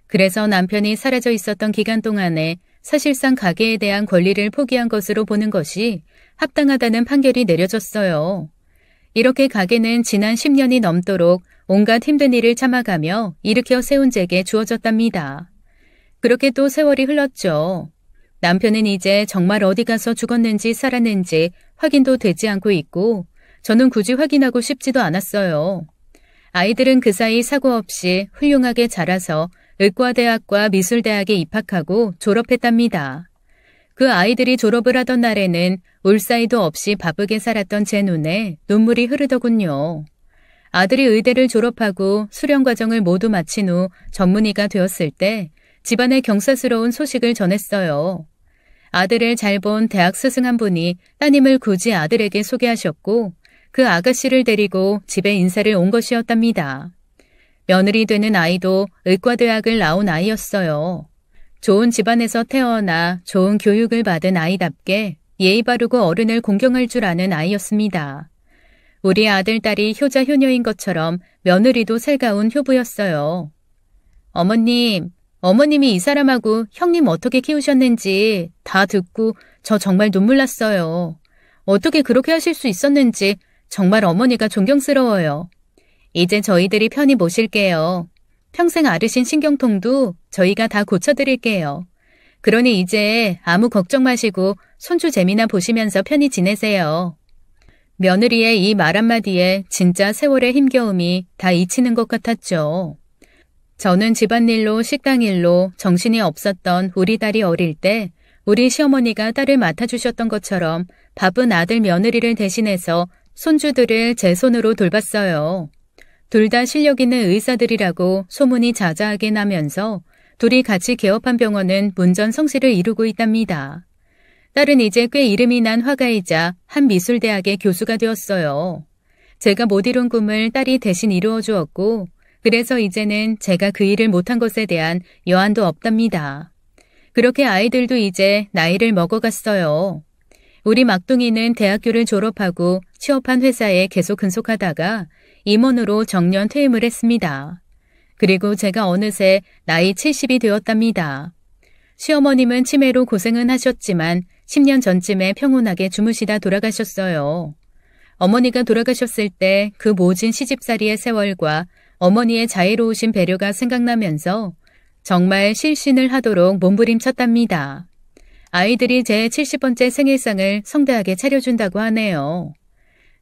[SPEAKER 1] 그래서 남편이 사라져 있었던 기간 동안에 사실상 가게에 대한 권리를 포기한 것으로 보는 것이 합당하다는 판결이 내려졌어요. 이렇게 가게는 지난 10년이 넘도록 온갖 힘든 일을 참아가며 일으켜 세운 제게 주어졌답니다. 그렇게 또 세월이 흘렀죠. 남편은 이제 정말 어디 가서 죽었는지 살았는지 확인도 되지 않고 있고 저는 굳이 확인하고 싶지도 않았어요. 아이들은 그 사이 사고 없이 훌륭하게 자라서 의과대학과 미술대학에 입학하고 졸업했답니다. 그 아이들이 졸업을 하던 날에는 울 사이도 없이 바쁘게 살았던 제 눈에 눈물이 흐르더군요. 아들이 의대를 졸업하고 수련 과정을 모두 마친 후 전문의가 되었을 때 집안에 경사스러운 소식을 전했어요. 아들을 잘 본 대학 스승 한 분이 따님을 굳이 아들에게 소개하셨고 그 아가씨를 데리고 집에 인사를 온 것이었답니다. 며느리 되는 아이도 의과대학을 나온 아이였어요. 좋은 집안에서 태어나 좋은 교육을 받은 아이답게 예의 바르고 어른을 공경할 줄 아는 아이였습니다. 우리 아들, 딸이 효자 효녀인 것처럼 며느리도 살가운 효부였어요. 어머님이 이 사람하고 형님 어떻게 키우셨는지 다 듣고 저 정말 눈물 났어요. 어떻게 그렇게 하실 수 있었는지 정말 어머니가 존경스러워요. 이제 저희들이 편히 모실게요. 평생 앓으신 신경통도 저희가 다 고쳐드릴게요. 그러니 이제 아무 걱정 마시고 손주 재미나 보시면서 편히 지내세요. 며느리의 이 말 한마디에 진짜 세월의 힘겨움이 다 잊히는 것 같았죠. 저는 집안일로 식당일로 정신이 없었던 우리 딸이 어릴 때 우리 시어머니가 딸을 맡아주셨던 것처럼 바쁜 아들 며느리를 대신해서 손주들을 제 손으로 돌봤어요. 둘 다 실력 있는 의사들이라고 소문이 자자하게 나면서 둘이 같이 개업한 병원은 문전성시를 이루고 있답니다. 딸은 이제 꽤 이름이 난 화가이자 한 미술대학의 교수가 되었어요. 제가 못 이룬 꿈을 딸이 대신 이루어 주었고 그래서 이제는 제가 그 일을 못한 것에 대한 여한도 없답니다. 그렇게 아이들도 이제 나이를 먹어갔어요. 우리 막둥이는 대학교를 졸업하고 취업한 회사에 계속 근속하다가 임원으로 정년 퇴임을 했습니다. 그리고 제가 어느새 나이 70이 되었답니다. 시어머님은 치매로 고생은 하셨지만 10년 전쯤에 평온하게 주무시다 돌아가셨어요. 어머니가 돌아가셨을 때 그 모진 시집살이의 세월과 어머니의 자애로우신 배려가 생각나면서 정말 실신을 하도록 몸부림쳤답니다. 아이들이 제 70번째 생일상을 성대하게 차려준다고 하네요.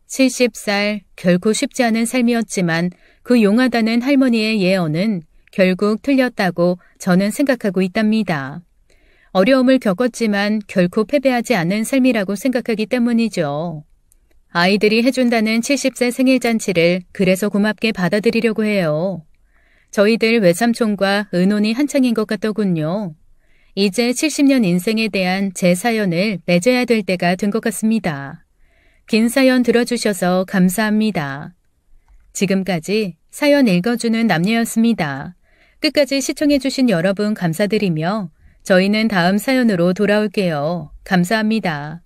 [SPEAKER 1] 70살, 결코 쉽지 않은 삶이었지만 그 용하다는 할머니의 예언은 결국 틀렸다고 저는 생각하고 있답니다. 어려움을 겪었지만 결코 패배하지 않은 삶이라고 생각하기 때문이죠. 아이들이 해준다는 70세 생일잔치를 그래서 고맙게 받아들이려고 해요. 저희들 외삼촌과 의논이 한창인 것 같더군요. 이제 70년 인생에 대한 제 사연을 맺어야 될 때가 된 것 같습니다. 긴 사연 들어주셔서 감사합니다. 지금까지 사연 읽어주는 남녀였습니다. 끝까지 시청해주신 여러분 감사드리며 저희는 다음 사연으로 돌아올게요. 감사합니다.